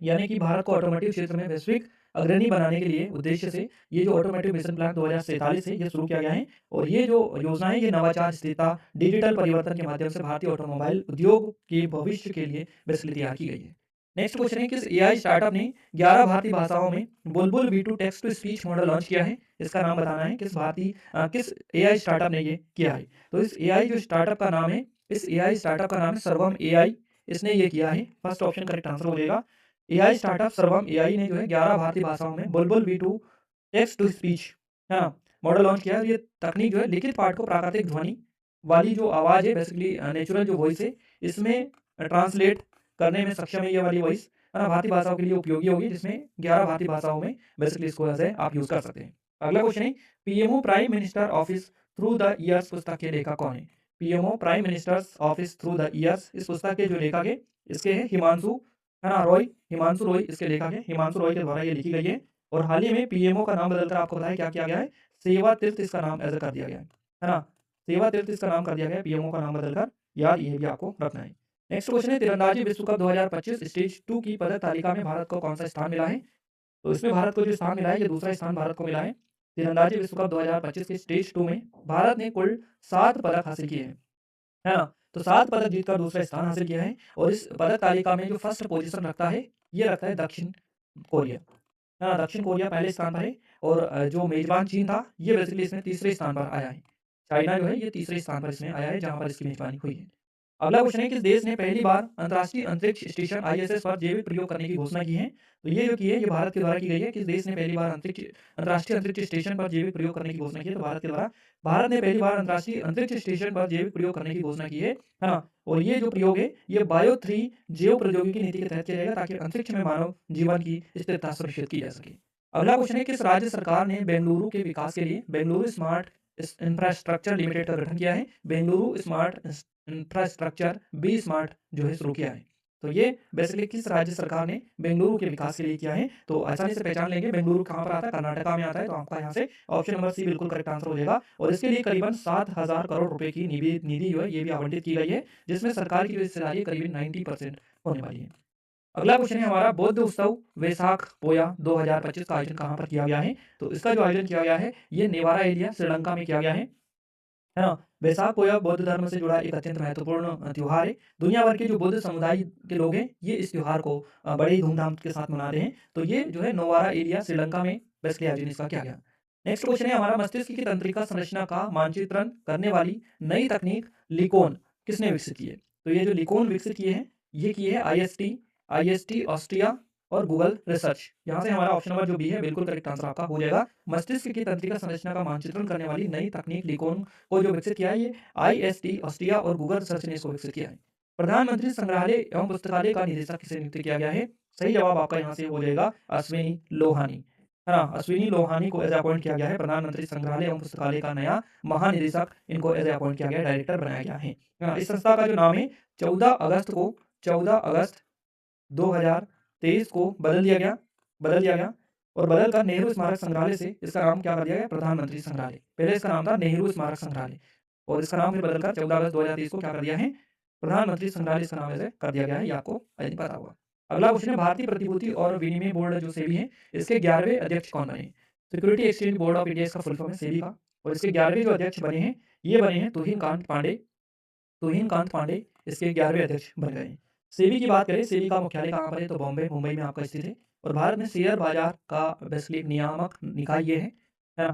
यानी कि भारत को ऑटोमोटिव क्षेत्र में वैश्विक अग्रणी बनाने के लिए उद्देश्य से ये जो ऑटोमोटिव मिशन प्लान 2047 है ये शुरू किया गया है। और ये जो योजना है ये नवाचार, स्थिरता, डिजिटल परिवर्तन के माध्यम से भारतीय ऑटोमोबाइल उद्योग के भविष्य के लिए बेसिकली तैयार की गई है। नेक्स्ट क्वेश्चन है, किस एआई स्टार्टअप ने 11 भारतीय भाषाओं में Bulbul V2 text to speech model launch किया है? इसका नाम बताना है किस एआई स्टार्टअप ने ये किया है। तो इस एआई जो स्टार्टअप का नाम है, इस एआई स्टार्टअप का नाम है सर्वम एआई, इसने ये किया है। फर्स्ट ऑप्शन करेक्ट आंसर हो जाएगा। एआई स्टार्टअप सर्वम एआई ने जो है 11 भारतीय भाषाओं में Bulbul V2 text to speech, है ना, मॉडल लॉन्च किया है। और ये तकनीक जो है लिखित पाठ को प्राकृतिक ध्वनि वाली जो आवाज़ है बेसिकली नेचुरल जो वॉइस है इसमें ट्रांसलेट करने में सक्षम है। ये वाली वॉइस, है ना, भारतीय भाषाओं के लिए उपयोगी होगी, जिसमें 11 भारतीय भाषाओं में बेसिकली इसको ऐसे आप यूज़ कर सकते हैं। अगला क्वेश्चन है, PMO prime minister office through the years पुस्तक के लेखक कौन है? PMO prime minister's office through the years, इस पुस्तक के जो लेखक है इसके हैं हिमांशु, है ना, रॉय, हिमांशु रॉय इसके लेखक है। हिमांशु रॉय के द्वारा ये लिखी गई है। और हाल ही में पीएमओ का नाम बदलकर आपको बताया क्या किया गया है? सेवा तीर्थ इसका नाम ऐसे कर दिया गया है ना? सेवा तीर्थ इसका नाम कर दिया गया है पीएमओ का नाम बदलकर। यार ये भी आपको रखना है। नेक्स्ट क्वेश्चन है, तीरंदाजी विश्व कप 2025 स्टेज 2 की पदक तालिका में भारत को कौन सा स्थान मिला है? तो इसमें भारत को जो स्थान मिला है ये दूसरा स्थान भारत को मिला है। तीरंदाजी विश्व कप 2025 के स्टेज 2 में भारत ने कुल 7 पदक हासिल किए हैं, है ना? तो 7 पदक जीतकर दूसरा स्थान हासिल किया है। और इस पदक तालिका में जो फर्स्ट पोजीशन रखता है ये रखता है दक्षिण कोरिया, है ना? दक्षिण कोरिया पहले स्थान पर है। और जो मेजबान चीन था ये बेसिकली इसमें तीसरे स्थान पर आया है। चाइना जो है ये तीसरे स्थान पर इसमें आया है जहाँ पर इसकी मेजबानी हुई है। अगला क्वेश्चन है, किस देश ने पहली बार अंतर्राष्ट्रीय अंतरिक्ष स्टेशन आईएसएस पर जैविक प्रयोग करने की घोषणा की है? तो ये जो की है ये भारत के द्वारा की गई है। किस देश ने पहली बार अंतर्राष्ट्रीय अंतरिक्ष स्टेशन पर जैविक प्रयोग करने की घोषणा की है? तो भारत के द्वारा, भारत ने पहली बार अंतर्राष्ट्रीय अंतरिक्ष स्टेशन पर जैविक प्रयोग करने की घोषणा की है ना? और ये जो प्रयोग है ये बायो 3 जैव प्रौद्योगिकी नीति के तहत किया जाएगा ताकि अंतरिक्ष में मानव जीवन की स्थिरता सुनिश्चित की जा सके। अगला क्वेश्चन है, किस राज्य सरकार ने बेंगलुरु के विकास के लिए बेंगलुरु स्मार्ट इंफ्रास्ट्रक्चर लिमिटेड का गठन किया है? Bengaluru smart infrastructure B smart जो है शुरू किया है। तो ये बेसिकली किस राज्य सरकार ने बेंगलुरु के विकास के लिए किया है? तो आसानी से पहचान लेंगे, बेंगलुरु कहाँ पर आता है? कर्नाटका में आता है। तो आपका यहाँ से ऑप्शन नंबर सी बिल्कुल करेक्ट आंसर हो जाएगा। और इसके लिए करीबन 7,000 करोड़ रुपए की निधि जो है ये भी आवंटित की गई है, जिसमें सरकार की जो हिस्सेदारी है करीबन 90% होने वाली है। अगला क्वेश्चन है हमारा, बौद्ध उत्सव वैसाख पोया 2025 का आयोजन कहाँ पर किया गया है? तो इसका जो आयोजन किया गया है ये नेवारा एरिया श्रीलंका में किया गया है ना? वैसाख पोया बौद्ध धर्म से जुड़ा एक अत्यंत महत्वपूर्ण त्योहार है। दुनिया भर के जो बुद्ध समुदाय के लोग हैं ये इस त्योहार को बड़ी धूमधाम के साथ मनाते हैं। तो ये जो है नोवारा एरिया श्रीलंका में बेसिकली आयोजन इसका किया गया। नेक्स्ट क्वेश्चन है हमारा, मस्तिष्क की तंत्रिका संरचना का मानचित्रण करने वाली नई तकनीक लिकोन किसने विकसित की है? तो ये जो लिकोन विकसित किए हैं ये किए है आईएसटी ऑस्ट्रिया और गूगल रिसर्च। यहाँ से हमारा ऑप्शन नंबर जो बी है बिल्कुल करेक्ट आंसर आपका हो जाएगा। मस्तिष्क की तंत्रिका संरचना का मानचित्रण करने वाली नई तकनीक लिकोन को जो विकसित किया है ये आईएसटी ऑस्ट्रिया और गूगल रिसर्च ने इसको विकसित किया है। प्रधानमंत्री संग्रहालय एवं पुस्तकालय का निदेशक किसे नियुक्त किया गया है? सही जवाब आपका यहाँ से हो जाएगा अश्विनी लोहानी, है ना? अश्विनी लोहानी को एज अपॉइंट किया गया है प्रधानमंत्री संग्रहालय एवं पुस्तकालय का नया महानिदेशक, इनको एज अपॉइंट किया गया, डायरेक्टर बनाया गया है ना? इस संस्था का जो नाम है 14 अगस्त 2023 को बदल दिया गया और बदल कर नेहरू स्मारक संग्रहालय से इसका नाम क्या कर दिया गया? प्रधानमंत्री संग्रहालय। पहले इसका नाम था नेहरू स्मारक संग्रहालय और इसका नाम फिर बदलकर 14 अगस्त 2023 को क्या कर दिया है? प्रधानमंत्री संग्रहालय इसका नाम ऐसे कर दिया गया है, ये आपको आई थिंक पता होगा। अगला क्वेश्चन है, भारतीय प्रतिभूति और विनिमय बोर्ड जो सेबी है इसके 11वें अध्यक्ष कौन बने? Security exchange board of India इसका फुल फॉर्म है सेबी का, और इसके 11वें जो अध्यक्ष बने हैं ये बने हैं तुहिन कांत पांडे इसके 11वें अध्यक्ष बन गए हैं। सेबी की बात करें, सेबी का मुख्यालय कहाँ पर है? तो मुंबई में आपका स्थित है और भारत में शेयर बाजार का बेसिकली नियामक निकाय ये है ना?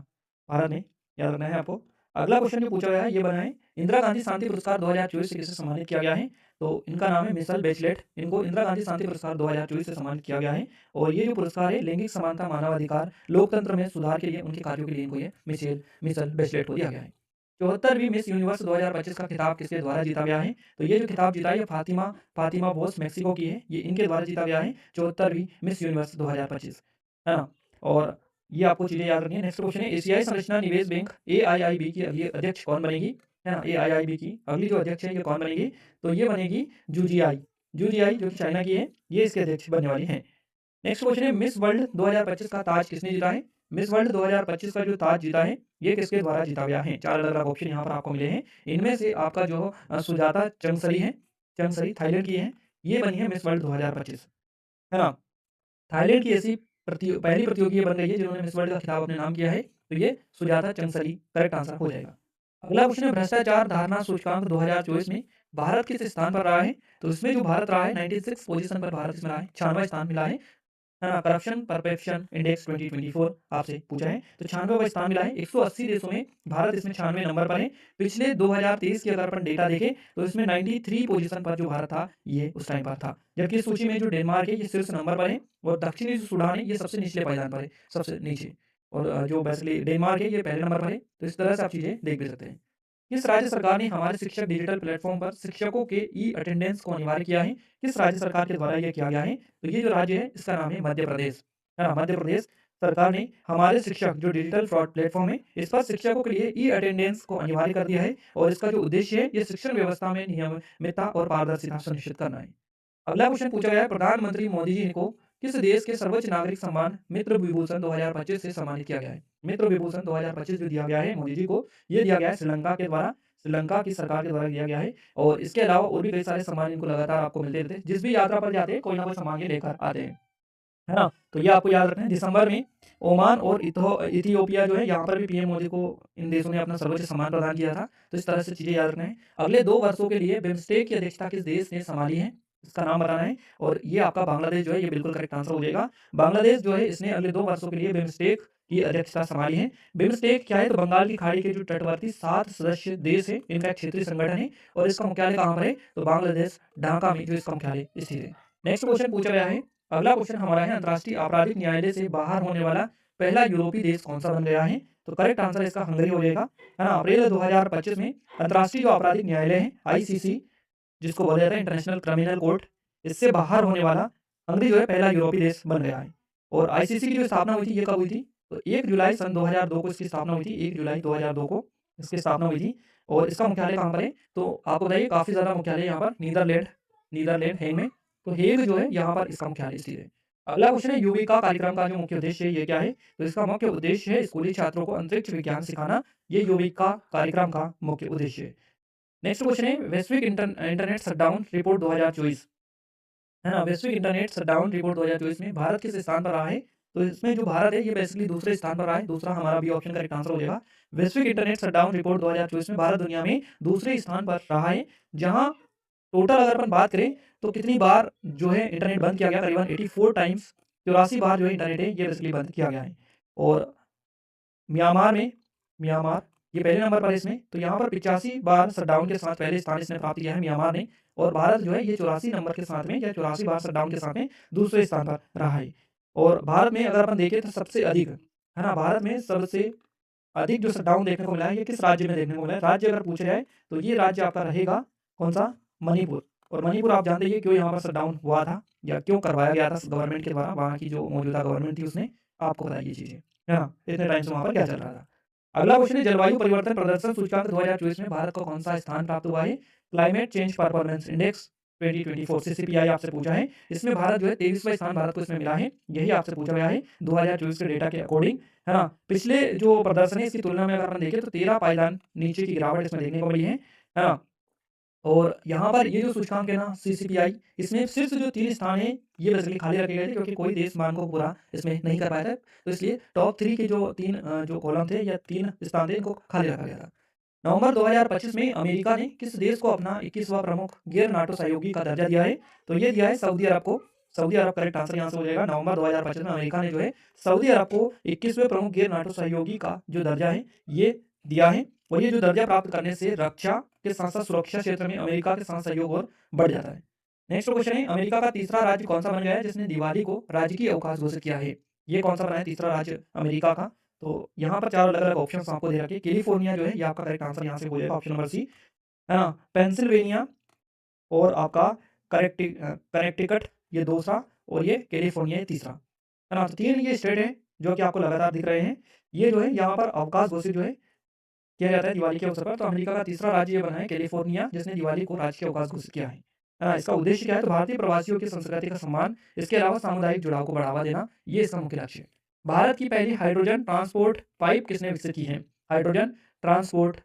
भारत में, याद रखना है आपको। अगला क्वेश्चन जो पूछा गया है ये बना है, इंदिरा गांधी शांति पुरस्कार 2024 से किसे सम्मानित किया गया है? तो इनका नाम है मिशेल बेचलेट, इनको इंदिरा गांधी शांति पुरस्कार 2024 से सम्मानित किया गया है। और ये जो पुरस्कार है लैंगिक समानता, मानवाधिकार, लोकतंत्र में सुधार के लिए उनके कार्यों के लिए इनको ये मिशेल बेचलेट को दिया गया है। 74वीं मिस यूनिवर्स 2025 का खिताब किसके द्वारा जीता गया है? तो ये जो खिताब जीता है ये फातिमा बोस मेक्सिको की है, ये इनके द्वारा जीता गया है 74वीं मिस यूनिवर्स 2025, है ना? और ये आपको चीजें याद रखनी है। नेक्स्ट क्वेश्चन है, एशियाई संरचना निवेश बैंक एआईआईबी की अगली अध्यक्ष कौन बनेगी? है ना? एआईआईबी की अगली जो अध्यक्ष है ये कौन बनेगी? तो ये बनेगी जूजीआई जो कि चाइना की है, ये इसके अध्यक्ष बनने वाली है। नेक्स्ट क्वेश्चन है, मिस वर्ल्ड 2025 का ताज किसने जीता है? मिस वर्ल्ड 2025 का जो ताज जीता है ये किसके द्वारा जीता गया है? 4 अलग अलग ऑप्शन यहाँ पर आपको मिले हैं। इनमें से आपका जो सुजाता चंगसरी थाईलैंड की है, ये बनी है मिस वर्ल्ड 2025, है ना? थाईलैंड की ऐसी पहली प्रतियोगी ये बन गई है जिन्होंने मिस वर्ल्ड का खिताब अपने नाम किया है। तो ये सुजाता चंगसरी करेक्ट आंसर हो जाएगा। अगला क्वेश्चन है, भ्रष्टाचार धारणा सूचकांक 2024 में भारत किस स्थान पर रहा है? तो इसमें जो भारत रहा है 96 पोजीशन पर भारत इसमें रहा है, 96वां स्थान मिला है ना? करप्शन परसेप्शन इंडेक्स 2024 आपसे पूछा है तो 96वां स्थान मिला है। 180 देशों में भारत इसमें 96वें नंबर पर है। पिछले 2023 की अगर अपन डेटा देखें तो इसमें 93 पोजीशन पर जो भारत था ये उस टाइम पर था, जबकि इस सूची में जो डेनमार्क है ये शीर्ष नंबर पर है और दक्षिणी जो सूडान है ये सबसे निचले पायदान पर है, सबसे नीचे। और जो बेसिकली डेनमार्क है ये पहले नंबर पर है। तो इस तरह से आप चीजें देख भी सकते हैं। किस राज्य सरकार ने हमारे शिक्षक डिजिटल प्लेटफॉर्म पर शिक्षकों के ई अटेंडेंस को अनिवार्य किया है? किस राज्य सरकार के द्वारा यह किया गया है? तो ये जो राज्य है इसका नाम है मध्य प्रदेश, है ना? मध्य प्रदेश सरकार ने हमारे शिक्षक जो डिजिटल फ्रॉड प्लेटफॉर्म है इस पर शिक्षकों के लिए ई अटेंडेंस को अनिवार्य कर दिया है और इसका जो उद्देश्य है ये शिक्षण व्यवस्था में नियमितता और पारदर्शिता सुनिश्चित करना है। अगला क्वेश्चन पूछा गया है, प्रधानमंत्री मोदी जी को किस देश के सर्वोच्च नागरिक सम्मान मित्र विभूषण 2025 से सम्मानित किया गया है? मित्र विभूषण 2025 जो दिया गया है मोदी जी को, ये दिया गया है श्रीलंका के द्वारा, श्रीलंका की सरकार के द्वारा दिया गया है। और इसके अलावा और भी कई सारे सम्मान इनको लगातार आपको मिलते रहते हैं, जिस भी यात्रा पर जाते हैं कोई ना कोई सम्मान ये लेकर आते हैं, है ना? तो ये आपको याद रखना है। दिसंबर में ओमान और इथियोपिया जो है यहाँ पर भी पीएम मोदी को इन देशों ने अपना सर्वोच्च सम्मान प्रदान किया था। तो इस तरह से चीजें याद रखना है। अगले 2 वर्षों के लिए बिम्स्टेक की अध्यक्षता किस देश ने संभाली है? इसका नाम बताना है और ये आपका बांग्लादेश जो है ये बिल्कुल करेक्ट आंसर हो जाएगा। बांग्लादेश जो है इसने अगले 2 वर्षों के लिए बिम्स्टेक की अध्यक्षता संभाली है। बिम्स्टेक क्या है? तो बंगाल की खाड़ी के जो तटवर्ती 7 सदस्य देश है इनका एक क्षेत्रीय संगठन है और इसका मुख्यालय कहाँ पर है? तो बांग्लादेश ढाका में जो इसका मुख्यालय स्थित है। नेक्स्ट क्वेश्चन पूछा गया है, अगला क्वेश्चन हमारा है, अंतर्राष्ट्रीय आपराधिक न्यायालय से बाहर होने वाला पहला यूरोपीय देश कौन सा बन गया है? तो करेक्ट आंसर इसका हंगरी हो जाएगा, है ना? अप्रैल 2025 में अंतर्राष्ट्रीय जो आपराधिक न्यायालय है आईसीसी, जिसको बोला जाता है इंटरनेशनल क्रिमिनल कोर्ट, इससे बाहर होने वाला हंगरी जो है पहला यूरोपीय देश बन गया है। और आईसीसी की जो स्थापना हुई थी ये कब हुई थी? तो 1 जुलाई सन 2002 को इसकी स्थापना हुई थी। 1 जुलाई 2002 को इसकी स्थापना हुई थी और इसका मुख्यालय कहाँ पर है? तो आपको बताइए, काफ़ी ज़्यादा मुख्यालय यहाँ पर नीदरलैंड नीदरलैंड हेग में। तो हेग जो है यहाँ पर इसका मुख्यालय स्थित है। अगला क्वेश्चन है, युविका कार्यक्रम का जो मुख्य उद्देश्य है ये क्या है? तो इसका मुख्य उद्देश्य है स्कूली छात्रों को अंतरिक्ष विज्ञान सिखाना। ये युविका कार्यक्रम का मुख्य उद्देश्य है। नेक्स्ट क्वेश्चन है, वैश्विक इंटरनेट शटडाउन रिपोर्ट 2024, है ना? वैश्विक इंटरनेट शटडाउन रिपोर्ट 2024 में भारत किस स्थान पर रहा है? तो इसमें जो भारत है ये बेसिकली दूसरे स्थान पर रहा है। दूसरा हमारा बी ऑप्शन करेक्ट आंसर हो जाएगा। वैश्विक इंटरनेट शटडाउन रिपोर्ट 2024 में भारत दुनिया में दूसरे स्थान पर रहा है, जहां टोटल अगर अपन बात करें तो कितनी बार जो है इंटरनेट बंद किया गया, करीबन 84 टाइम्स, 84 बार जो है इंटरनेट है ये बेसिकली बंद किया गया है। और म्यांमार में, म्यांमार ये पहले नंबर पर है इसमें, तो यहाँ पर 85 बार शटडाउन के साथ पहले स्थान इसने प्राप्त किया है म्यांमार ने। और भारत जो है ये 84 नंबर के साथ में या 84 बार शटडाउन के साथ में दूसरे स्थान पर रहा है। और भारत में अगर अपन देखें तो सबसे अधिक, है ना, भारत में सबसे अधिक जो शटडाउन देखने को मिला है ये किस राज्य में देखने को मिला है? राज्य अगर पूछा जाए तो ये राज्य आपका रहेगा कौन सा? मणिपुर। और मणिपुर आप जानते हैं क्यों यहाँ पर शटडाउन हुआ था या क्यों करवाया गया था गवर्नमेंट के द्वारा, वहाँ की जो मौजूदा गवर्नमेंट थी उसने आपको बताई ये चीज़ें, है ना? इतने टाइम से वहाँ पर क्या चल रहा था। अगला क्वेश्चन है, जलवायु परिवर्तन प्रदर्शन सूचकांक 2024 में भारत को कौन सा स्थान प्राप्त हुआ है? क्लाइमेट चेंज परफॉर्मेंस इंडेक्स 2024 सीसीपीआई आपसे पूछा है। इसमें भारत जो है 23वां स्थान भारत को इसमें मिला है। यही आपसे पूछा गया है 2024 के डेटा के अकॉर्डिंग, है ना? पिछले जो प्रदर्शन है इसकी तुलना में अगर अपन देखें तो 13 पायदान नीचे की गिरावट इसमें देखने को मिली है ना? और यहाँ पर ये जो सूचकांक है ना सीसीपीआई, इसमें सिर्फ जो 3 स्थान हैं ये बेसिकली खाली रखे गए थे क्योंकि कोई देश मान को पूरा इसमें नहीं कर पाया था। तो इसलिए टॉप 3 के जो 3 जो कॉलम थे या 3 स्थान थे इनको खाली रखा गया था। नवंबर 2025 में अमेरिका ने किस देश को अपना 21वां प्रमुख गैर नाटो सहयोगी का दर्जा दिया है? तो ये दिया है सऊदी अरब को। सऊदी अरब करेक्ट आंसर यहाँ से हो जाएगा। नवंबर 2025 में अमेरिका ने जो है सऊदी अरब को 21वें प्रमुख गैर नाटो सहयोगी का जो दर्जा है ये दिया है। और ये जो दर्जा प्राप्त करने से रक्षा के साथ साथ सुरक्षा क्षेत्र में अमेरिका के साथ सहयोग और बढ़ जाता है। नेक्स्ट क्वेश्चन है, अमेरिका का तीसरा राज्य कौन सा बन गया है जिसने दिवाली को राजकीय अवकाश घोषित किया है? ये कौन सा बना है तीसरा राज्य अमेरिका का? तो यहाँ पर 4 अलग-अलग ऑप्शंस आपको दे रखे हैं। कैलिफोर्निया जो है ये आपका करेक्ट आंसर यहाँ से हो जाएगा, ऑप्शन नंबर सी, है ना? पेंसिल्वेनिया और आपका कनेक्टिकट ये दूसरा और ये कैलिफोर्निया ये तीसरा, है ना? तो 3 ये स्टेट हैं जो कि आपको लगातार दिख रहे हैं। ये जो है यहाँ पर अवकाश घोषित जो है किया जाता है दिवाली के अवसर पर। तो अमेरिका का तीसरा राज्य ये बना है कैलिफोर्निया जिसने दिवाली को राजकीय अवकाश घोषित किया है। इसका उद्देश्य क्या है? तो भारतीय प्रवासियों की संस्कृति का सम्मान, इसके अलावा सामुदायिक जुड़ाव को बढ़ावा देना, ये इसका मुख्य लक्ष्य है। भारत की पहली हाइड्रोजन ट्रांसपोर्ट पाइप किसने विकसित की है? हाइड्रोजन ट्रांसपोर्ट,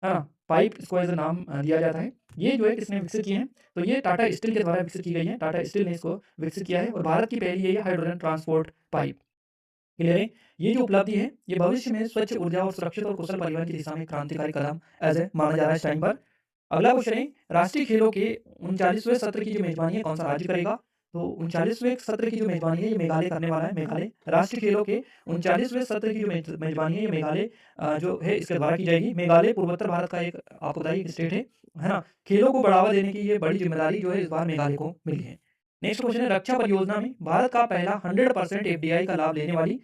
है ना, पाइप इसको एज नाम दिया जाता है। ये जो है किसने विकसित की है? तो ये टाटा स्टील के द्वारा विकसित की गई है। टाटा स्टील ने इसको विकसित किया है और भारत की पहली ये हाइड्रोजन ट्रांसपोर्ट पाइप। क्लियर है? ये जो उपलब्धि है ये भविष्य में स्वच्छ ऊर्जा और सुरक्षित और कुशल परिवहन की दिशा में क्रांतिकारी कदम एज ए माना जा रहा है इस टाइम पर। अगला क्वेश्चन है, राष्ट्रीय खेलों के 39वें सत्र की जो मेजबानी है कौन सा राज्य करेगा? तो 39वें सत्र की जो मेजबानी है ये मेघालय करने वाला है। मेघालय राष्ट्रीय खेलों के 39वें सत्र की जो मेजबानी है ये मेघालय जो है इसके द्वारा की जाएगी। मेघालय पूर्वोत्तर भारत का एक आपको बताइए एक स्टेट है ना? खेलों को बढ़ावा देने की ये बड़ी जिम्मेदारी जो है इस बार मेघालय को मिली है। नेक्स्ट क्वेश्चन है, रक्षा परियोजना में भारत का पहला 100% एफडीआई का लाभ लेने वाली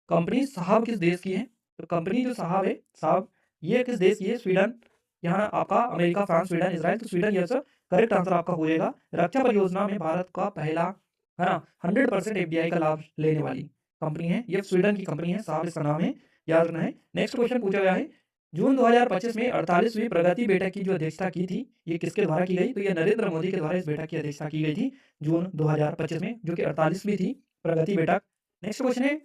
कंपनी साहब किस देश की है? तो कंपनी जो साहब है, साहब ये किस देश की है? स्वीडन। यहाँ आपका अमेरिका, फ्रांस, स्वीडन, इजराइल, तो स्वीडन ये सर करेक्ट आंसर आपका हो जाएगा। रक्षा परियोजना में भारत का पहला, है ना, 100% एफडीआई का लाभ लेने वाली कंपनी है ये स्वीडन की कंपनी है, साहब इसका नाम है, याद रखना है। नेक्स्ट क्वेश्चन पूछा गया है, जून 2025 में 48वीं प्रगति बैठक की जो अध्यक्षता की थी ये किसके द्वारा की गई? तो ये नरेंद्र मोदी के द्वारा इस बैठक की अध्यक्षता की गई थी जून 2025 में, जो कि 48वीं थी प्रगति बैठक। नेक्स्ट क्वेश्चन है,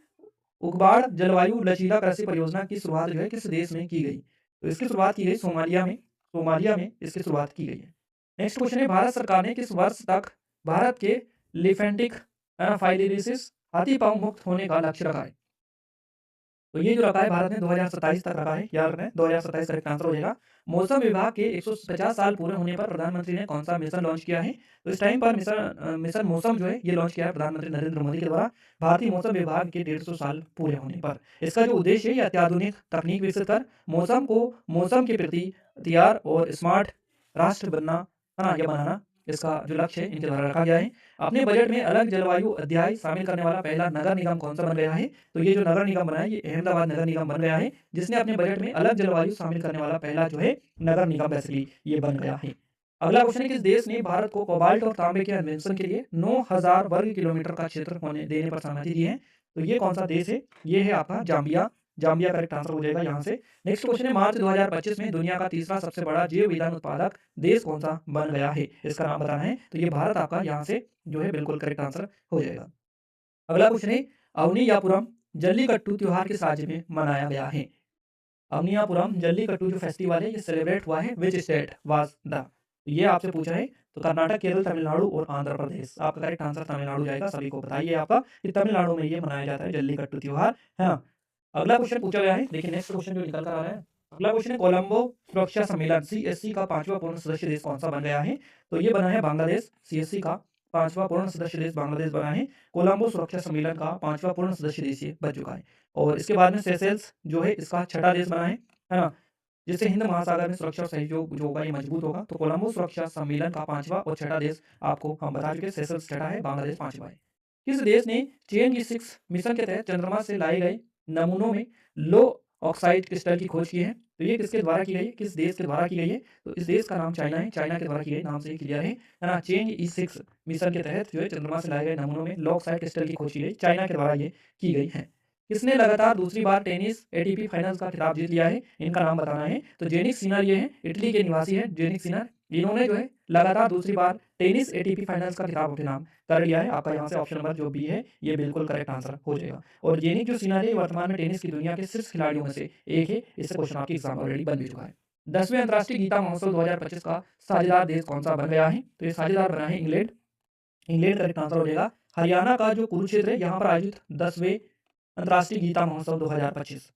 उगबाड़ जलवायु लचीला कृषि परियोजना की शुरुआत जो है किस देश में की गई? तो इसकी शुरुआत की गई सोमालिया में। सोमालिया में इसकी शुरुआत की गई है। नेक्स्ट क्वेश्चन है, भारत सरकार ने किस वर्ष तक भारत के लिफेंटिक एनाफाइलेरिसिस हाथी पांव मुक्त होने का लक्ष्य रखा है? तो ये जो रखा है भारत ने 2027 तक रखा है, याद रखना है 2027 करेक्ट आंसर हो जाएगा। मौसम विभाग के 150 साल पूरे होने पर प्रधानमंत्री ने कौन सा मिशन लॉन्च किया है? तो इस टाइम पर मिशन मौसम जो है ये लॉन्च किया है प्रधानमंत्री नरेंद्र मोदी के द्वारा भारतीय मौसम विभाग के 150 साल पूरे होने पर। इसका जो उद्देश्य है ये अत्याधुनिक तकनीक विकसित कर मौसम के प्रति तैयार और स्मार्ट राष्ट्र बनना, है ना, या बनाना इसका जो लक्ष्य है इनके द्वारा रखा गया है। अपने बजट में अलग जलवायु अध्याय शामिल करने वाला पहला नगर निगम कौन सा बन गया है? तो ये जो नगर निगम बना है ये अहमदाबाद नगर निगम बन गया है, जिसने अपने बजट में अलग जलवायु शामिल करने वाला पहला जो है नगर निगम बेसिकली ये बन गया है। अगला क्वेश्चन है, किस देश ने भारत को कोबाल्ट और तांबे के अन्वेषण के लिए 9000 वर्ग किलोमीटर का क्षेत्र होने देने पर सहमति दी है? तो ये कौन सा देश है? ये है आपका जाम्बिया। जाम्बिया करेक्ट आंसर हो जाएगा यहाँ से। नेक्स्ट क्वेश्चन है, मार्च 2025 में दुनिया का तीसरा सबसे बड़ा जैव ईंधन उत्पादक देश कौन सा बन गया है? इसका नाम बताना है। तो ये भारत आपका यहाँ से जो है बिल्कुल करेक्ट आंसर हो जाएगा। अगला क्वेश्चन है, अवनियापुरम जल्लीकट्टू त्योहार किस राज्य में मनाया गया है? अवनियापुरम जल्लीकट्टू जो फेस्टिवल है ये सेलिब्रेट हुआ है विच स्टेट वाज द? ये आपसे पूछा है। तो कर्नाटक, केरल, तमिलनाडु और आंध्र प्रदेश। आपका करेक्ट आंसर तमिलनाडु जाएगा। सभी को बताइए आपका कि तमिलनाडु में ये मनाया जाता है जल्लीकट्टू त्योहार, है ना। अगला क्वेश्चन पूछा गया है, देखिए नेक्स्ट क्वेश्चन जो निकल कर आ रहा है। अगला क्वेश्चन है, कोलंबो सुरक्षा सम्मेलन सीएससी का 5वां पूर्ण सदस्य देश कौन सा बन गया है? तो ये बना है बांग्लादेश। सीएससी का 5वां पूर्ण सदस्य देश बांग्लादेश बना है। कोलंबो सुरक्षा सम्मेलन का 5वां पूर्ण सदस्य देश ये बन चुका है। और इसके बाद में सेशेल्स जो है इसका 6ठा देश बना है ना। जिससे हिंद महासागर में सुरक्षा और सहयोग जो होगा ये मजबूत होगा। तो कोलंबो सुरक्षा सम्मेलन का 5वां और 6ठा देश आपको हम बता चुके। सेशेल्स 6ठा है, बांग्लादेश 5वां है। किस देश ने चेन-E6 मिशन के तहत चंद्रमा से लाए गए नमूनों में लो ऑक्साइड क्रिस्टल की खोज की है? तो ये किसके द्वारा की गई है? किस देश के द्वारा की गई है? तो इस देश का नाम चाइना है। चाइना के द्वारा की गई, नाम से ही क्लियर है ना। चेन-E6 मिशन के तहत जो है चंद्रमा से लाए गए नमूनों में लो ऑक्साइड क्रिस्टल की खोज की गई, चाइना के द्वारा ये की गई है। किसने लगातार दूसरी बार टेनिस एटीपी फाइनल्स का खिताब जीत लिया है? इनका नाम बताना है। तो जेनिक सिनर ये हैं, इटली के निवासी हैं जेनिक सिनर। इन्होंने जो है लगातार दूसरी बार टेनिस एटीपी फाइनल्स का खिताब अपने नाम कर लिया है। आपका यहाँ से ऑप्शन नंबर जो बी है ये बिल्कुल करेक्ट आंसर हो जाएगा। और जेनिक जो सिनर है वर्तमान में टेनिस की दुनिया के शीर्ष खिलाड़ियों में से एक है। इससे क्वेश्चन आपकी एग्जाम ऑलरेडी बन भी चुका है। 10वें अंतर्राष्ट्रीय गीता महोत्सव 2025 का साझेदार देश कौन सा बन गया है? तो ये साझेदार बना है इंग्लैंड। इंग्लैंड करेक्ट आंसर हो जाएगा। हरियाणा का जो कुरुक्षेत्र है यहाँ पर आयोजित 10वें अंतर्राष्ट्रीय गीता महोत्सव 2025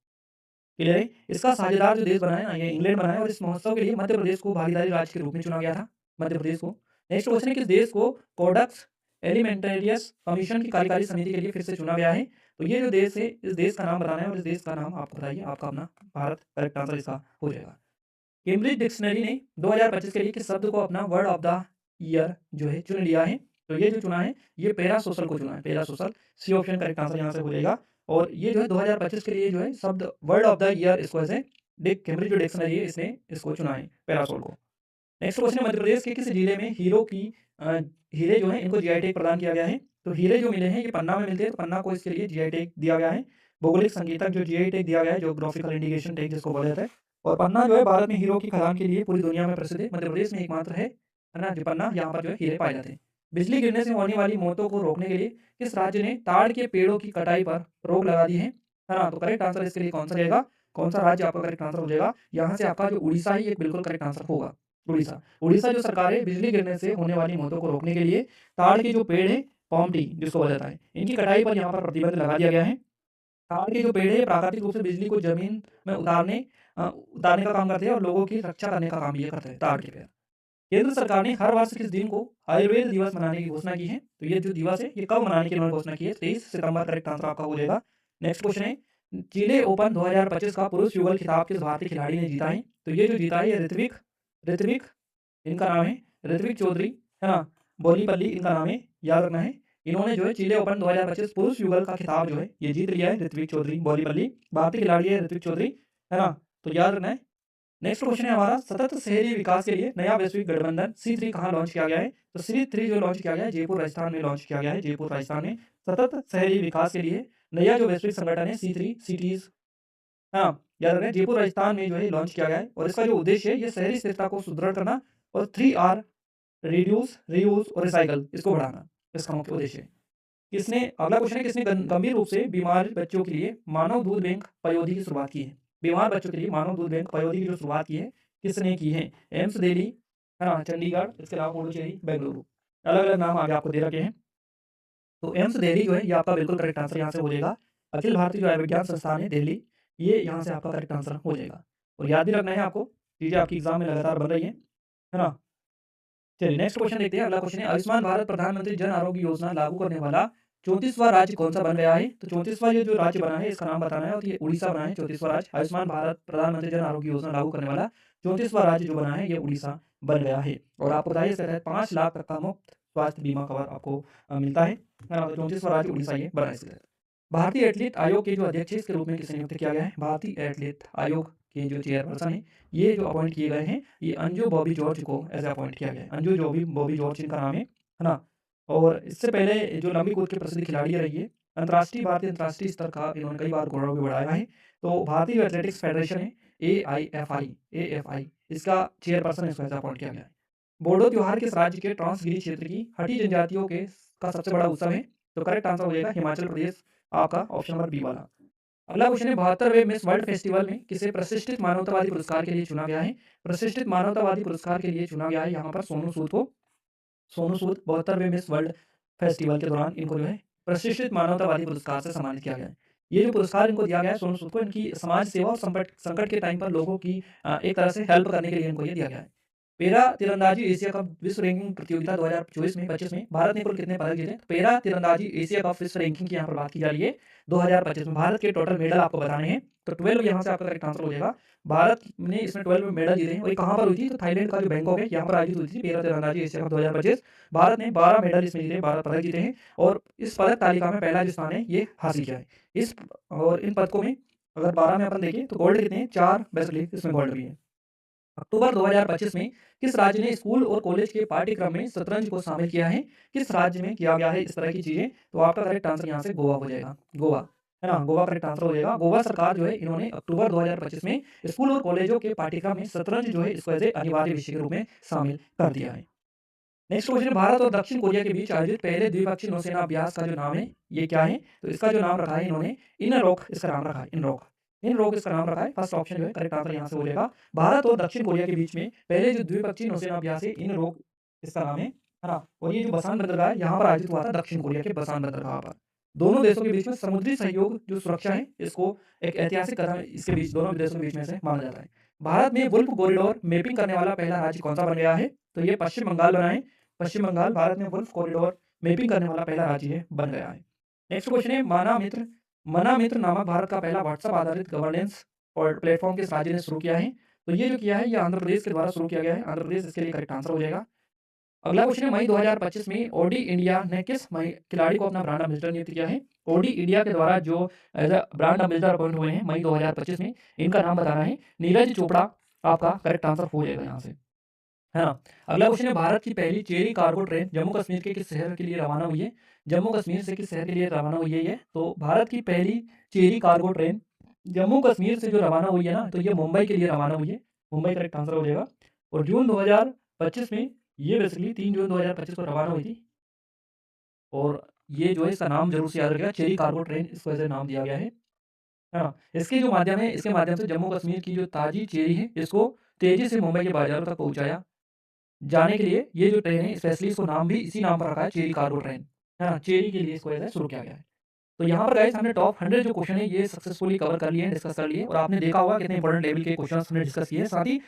क्लियर है। इसका साझेदार जो देश बना है ना ये इंग्लैंड बना है। और इस महोत्सव के लिए मध्य प्रदेश को भागीदारी राज्य के रूप में चुना गया था, मध्य प्रदेश को। नेक्स्ट क्वेश्चन है, किस देश को कोडेक्स एलिमेंटेरियस कमीशन की कार्यकारी समिति के लिए फिर से चुना गया है? तो ये जो देश है इस देश का नाम बताना है और इस देश का नाम आपको बताइए। आपका अपना भारत करेक्ट आंसर इसका हो जाएगा। कैम्ब्रिज डिक्शनरी ने 2025 के लिए किस शब्द को अपना वर्ड ऑफ द ईयर जो है चुन लिया है? तो ये जो चुना है ये पैरा सोशल को चुना है, para social. C option correct answer यहाँ से हो जाएगा। और ये जो है 2025 के लिए जो है शब्द वर्ड ऑफ द ईयर इसको ऐसे कैम्ब्रिज जो डिक्शनरी है इसने इसको चुना है, पैरासोल को। नेक्स्ट क्वेश्चन है, मध्य प्रदेश के किस जिले में हीरो की हीरे जो है इनको जीआई टैग प्रदान किया गया है? तो हीरे जो मिले हैं ये पन्ना में मिलते हैं, तो पन्ना को इसके लिए जीआई टैग दिया गया है। भौगोलिक संकेतक जो जीआई टैग दिया गया है, ज्योग्राफिकल इंडिकेशन टैग जिसको बोला जाता है। और पन्ना जो है भारत में हीरो की खदान के लिए पूरी दुनिया में प्रसिद्ध है। मध्य प्रदेश में एकमात्र है ना जो पन्ना, यहाँ पर जो है हीरे पाए जाते हैं। बिजली गिरने से होने वाली मौतों को रोकने के लिए किस राज्य ने ताड़ के पेड़ों की कटाई पर रोक लगा दी है ना। तो करेक्ट आंसर इसके लिए कौन सा रहेगा? कौन सा राज्य आपका करेक्ट आंसर हो जाएगा? यहाँ से आपका जो उड़ीसा है ये बिल्कुल करेक्ट आंसर होगा। उड़ीसा। उड़ीसा जो सरकार है बिजली गिरने से होने वाली मौतों को रोकने के लिए ताड़ के जो पेड़ है, पॉम ट्री जिसको बोला जाता है, इनकी कटाई पर यहाँ पर प्रतिबंध लगा दिया गया है। ताड़ के जो पेड़ है प्राकृतिक रूप से बिजली को जमीन में उतारने का काम करते हैं और लोगों की रक्षा करने का काम ये करते हैं ताड़ के पेड़। केंद्र सरकार ने हर वर्ष किस दिन को आयुर्वेद दिवस मनाने की घोषणा की है? तो ये जो दिवस है ये कब मनाने की उन्होंने घोषणा की है? 23 सितंबर करेक्ट आंसर आपका हो जाएगा। नेक्स्ट क्वेश्चन है, चिले ओपन 2025 का पुरुष युगल खिताब किस भारतीय खिलाड़ी ने जीता है? तो ये जो जीता है ये ऋत्विक ऋत्विक इनका नाम है ऋत्विक चौधरी, है ना। बोलीपल्ली इनका नाम है, याद रखना है। इन्होंने जो है चिले ओपन 2025 पुरुष युगल का खिताब जो है ये जीत लिया है। ऋत्विक चौधरी बोलीपल्ली भारतीय खिलाड़ी है ऋत्विक चौधरी, है ना। तो याद रखना है। नेक्स्ट क्वेश्चन है हमारा, सतत शहरी विकास के लिए नया वैश्विक गठबंधन C3 कहाँ लॉन्च किया गया है? तो C3 जो लॉन्च किया गया है जयपुर राजस्थान में लॉन्च किया गया है। जयपुर राजस्थान में सतत शहरी विकास के लिए नया जो वैश्विक संगठन है C3 सिटीज, हाँ याद रखें जयपुर राजस्थान में जो है लॉन्च किया गया है। और इसका जो उद्देश्य है ये शहरी स्थिरता को सुदृढ़ करना और 3R रिड्यूस रीयूज और रिसाइकल इसको बढ़ाना इसका मुख्य उद्देश्य है। किसने, अगला क्वेश्चन है, किसने गंभीर रूप से बीमार बच्चों के लिए मानव दूध बैंक पयोधी की शुरुआत की है? बीमार बच्चों के लिए मानव दूध बैंक पयोधी की जो शुरुआत की है किसने की है? एम्स दिल्ली, है ना, चंडीगढ़, इसके अलावा पुडुचेरी, बेंगलुरु। अलग अलग नाम आगे आपको दे रखे हैं। तो एम्स दिल्ली जो है ये आपका बिल्कुल करेक्ट आंसर यहाँ से हो जाएगा। अखिल भारतीय जो आयुर्विज्ञान संस्थान है दिल्ली, ये यहाँ से आपका करेक्ट आंसर हो जाएगा। और याद भी रखना है आपको, चीज़ें आपकी एग्जाम में लगातार बन रही है ना। चलिए नेक्स्ट क्वेश्चन देखते हैं। अगला क्वेश्चन है, आयुष्मान भारत प्रधानमंत्री जन आरोग्य योजना लागू करने वाला 34वां राज्य कौन सा बन गया है? तो 34वां ये जो राज्य बना है इसका नाम बताना है। और ये उड़ीसा बना है 34वां राज्य। आयुष्मान भारत प्रधानमंत्री जन आरोग्य योजना लागू करने वाला 34वां राज्य जो बना है ये उड़ीसा बन गया है। और आपको बताइए इसके तहत 5 लाख तक का मुफ्त स्वास्थ्य बीमा कवर आपको मिलता है ना। तो 34वां राज्य उड़ीसा ये बना है इसके तहत। भारतीय एथलीट आयोग के जो अध्यक्ष है इसके रूप में किसे नियुक्त किया गया है? भारतीय एथलीट आयोग के जो चेयरपर्सन हैं, ये जो अपॉइंट किए गए हैं, ये अंजू बॉबी जॉर्ज को एज़ अपॉइंट किया गया है। अंजू जॉबी बॉबी जॉर्ज इनका नाम है ना? और इससे पहले जो लंबी कूद के प्रसिद्ध खिलाड़ी रही है, अंतर्राष्ट्रीय भारतीय अंतर्राष्ट्रीय स्तर का इन्होंने कई बार गौरव भी बढ़ाया है। तो भारतीय एथलेटिक्स फेडरेशन है एआईएफआई इसका चेयरपर्सन इसको ऐसा अपॉइंट किया गया है। बोडो त्योहार किस राज्य के ट्रांसगिरी क्षेत्र की हटी जनजातियों के का सबसे बड़ा उत्सव है? तो करेक्ट आंसर हो जाएगा हिमाचल प्रदेश, आपका ऑप्शन नंबर बी वाला। अगला क्वेश्चन है 72वें मिस वर्ल्ड फेस्टिवल में किसे प्रतिष्ठित मानवतावादी पुरस्कार के लिए चुना गया है? प्रतिष्ठित मानवतावादी पुरस्कार के लिए चुना गया है यहाँ पर सोनू सूद को। Sonu Sood 72वें miss world festival के दौरान इनको जो है प्रतिष्ठित मानवतावादी पुरस्कार से सम्मानित किया गया है। ये जो पुरस्कार इनको दिया गया है सोनू सूद को, इनकी समाज सेवा और संकट के टाइम पर लोगों की एक तरह से हेल्प करने के लिए इनको ये दिया गया है। पेरा तीरंदाजी एशिया कप विश्व रैंकिंग प्रतियोगिता 2024 में 25 में भारत ने कुल कितने पदक जीते? तो पेरा तीरंदाजी एशिया कप विश्व रैंकिंग की यहाँ पर बात की जा रही है। 2025 में भारत के टोटल मेडल आपको बताने हैं, तो 12 यहाँ से आपका करेक्ट आंसर हो जाएगा। भारत ने इसमें 12 मेडल जीते हैं और ये कहाँ पर हुई थी? तो थाईलैंड का जो बैंकॉक है यहाँ पर आयोजित हुई थी पेरा तीरंदाजी एशिया कप 2025। भारत ने 12 मेडल इसमें जीते, 12 पदक जीते हैं और इस पदक तालिका में पहला जो स्थान है ये हासिल किया है। इस और इन पदकों में अगर 12 में अपन देखें तो गोल्ड कितने हैं? 4 बेसिकली इसमें गोल्ड भी है। अक्टूबर 2025 में किस राज्य ने स्कूल और कॉलेज के पाठ्यक्रम में शतरंज को शामिल किया है? किस राज्य में किया गया है इस तरह की चीजें? तो आपका करेक्ट आंसर यहाँ से गोवा हो जाएगा। गोवा है ना, गोवा करेक्ट आंसर हो जाएगा। गोवा सरकार जो है इन्होंने अक्टूबर 2025 में स्कूल और कॉलेजों के पाठ्यक्रम में शतरंज जो है इसको एज अनिवार्य विषय के रूप में शामिल कर दिया है। नेक्स्ट क्वेश्चन, भारत और दक्षिण कोरिया के बीच आयोजित पहले द्विपक्षीय नौसेना अभ्यास का जो नाम है ये क्या है? तो इसका जो नाम रखा है इन्होंने इनरॉक, इसका नाम रखा है इनरॉक। इनरॉक इसका नाम रखा है। फर्स्ट ऑप्शन जो है करेक्ट आंसर यहाँ से हो जाएगा। भारत और दक्षिण कोरिया के बीच में पहले जो द्विपक्षीय नौसेना अभ्यास है इनरॉक इसका नाम है ना। और ये जो बसान बंदरगाह है यहाँ पर आयोजित हुआ था दक्षिण कोरिया के बसान बंदरगाह पर। दोनों देशों के बीच में समुद्री सहयोग जो सुरक्षा है इसको एक ऐतिहासिक कदम इसके बीच दोनों देशों के बीच में से माना जाता है। भारत में वुल्फ कॉरिडोर मैपिंग करने वाला पहला राज्य कौन सा बन गया है? तो ये पश्चिम बंगाल बना है। पश्चिम बंगाल भारत में वुल्फ कॉरिडोर मैपिंग करने वाला पहला राज्य है, बन गया है। नेक्स्ट क्वेश्चन है मना मित्र नामक भारत का पहला व्हाट्सएप आधारित गवर्नेंस और प्लेटफॉर्म किस राज्य ने शुरू किया है? तो ये जो किया है ये आंध्र प्रदेश के द्वारा शुरू किया गया है। आंध्र प्रदेश इसके लिए करेक्ट आंसर हो जाएगा। अगला क्वेश्चन है मई 2025 में ओडी इंडिया ने किस खिलाड़ी को अपना ब्रांड एम्बेसडर नियुक्त किया है? ओडी इंडिया के द्वारा जो as a brand ambassador appoint हुए हैं मई 2025 में, इनका नाम बताना है। नीरज चोपड़ा आपका करेक्ट आंसर हो जाएगा यहाँ से, है ना। अगला क्वेश्चन है भारत की पहली cherry cargo train Jammu Kashmir के किस शहर के लिए रवाना हुई है? जम्मू कश्मीर से किस शहर के लिए रवाना हुई है ये? तो भारत की पहली cherry cargo train Jammu Kashmir से जो रवाना हुई है ना, तो ये मुंबई के लिए रवाना हुई है। मुंबई करेक्ट आंसर हो जाएगा। और जून 2025 में ये बेसिकली 3 जून 2025 को रवाना हुई थी। और ये जो है इसका नाम जरूर से याद रखिएगा, चेरी कार्गो ट्रेन इसको ऐसे नाम दिया गया है ना। इसके जो माध्यम है इसके माध्यम से जम्मू कश्मीर की जो ताजी चेरी है इसको तेजी से मुंबई के बाजारों तक पहुंचाया जाने के लिए ये जो ट्रेन है स्पेशली इसको नाम भी इसी नाम पर रखा है, चेरी कार्गो ट्रेन, है ना। चेरी के लिए इसको ऐसे शुरू किया गया है। तो यहाँ पर गाइस हमने टॉप 100 जो क्वेश्चन है ये सक्सेसफुली कवर कर लिए हैं, डिस्कस कर लिए, और आपने देखा होगा कितने इंपॉर्टेंट लेवल के क्वेश्चंस हमने डिस्कस किए हैं। साथ ही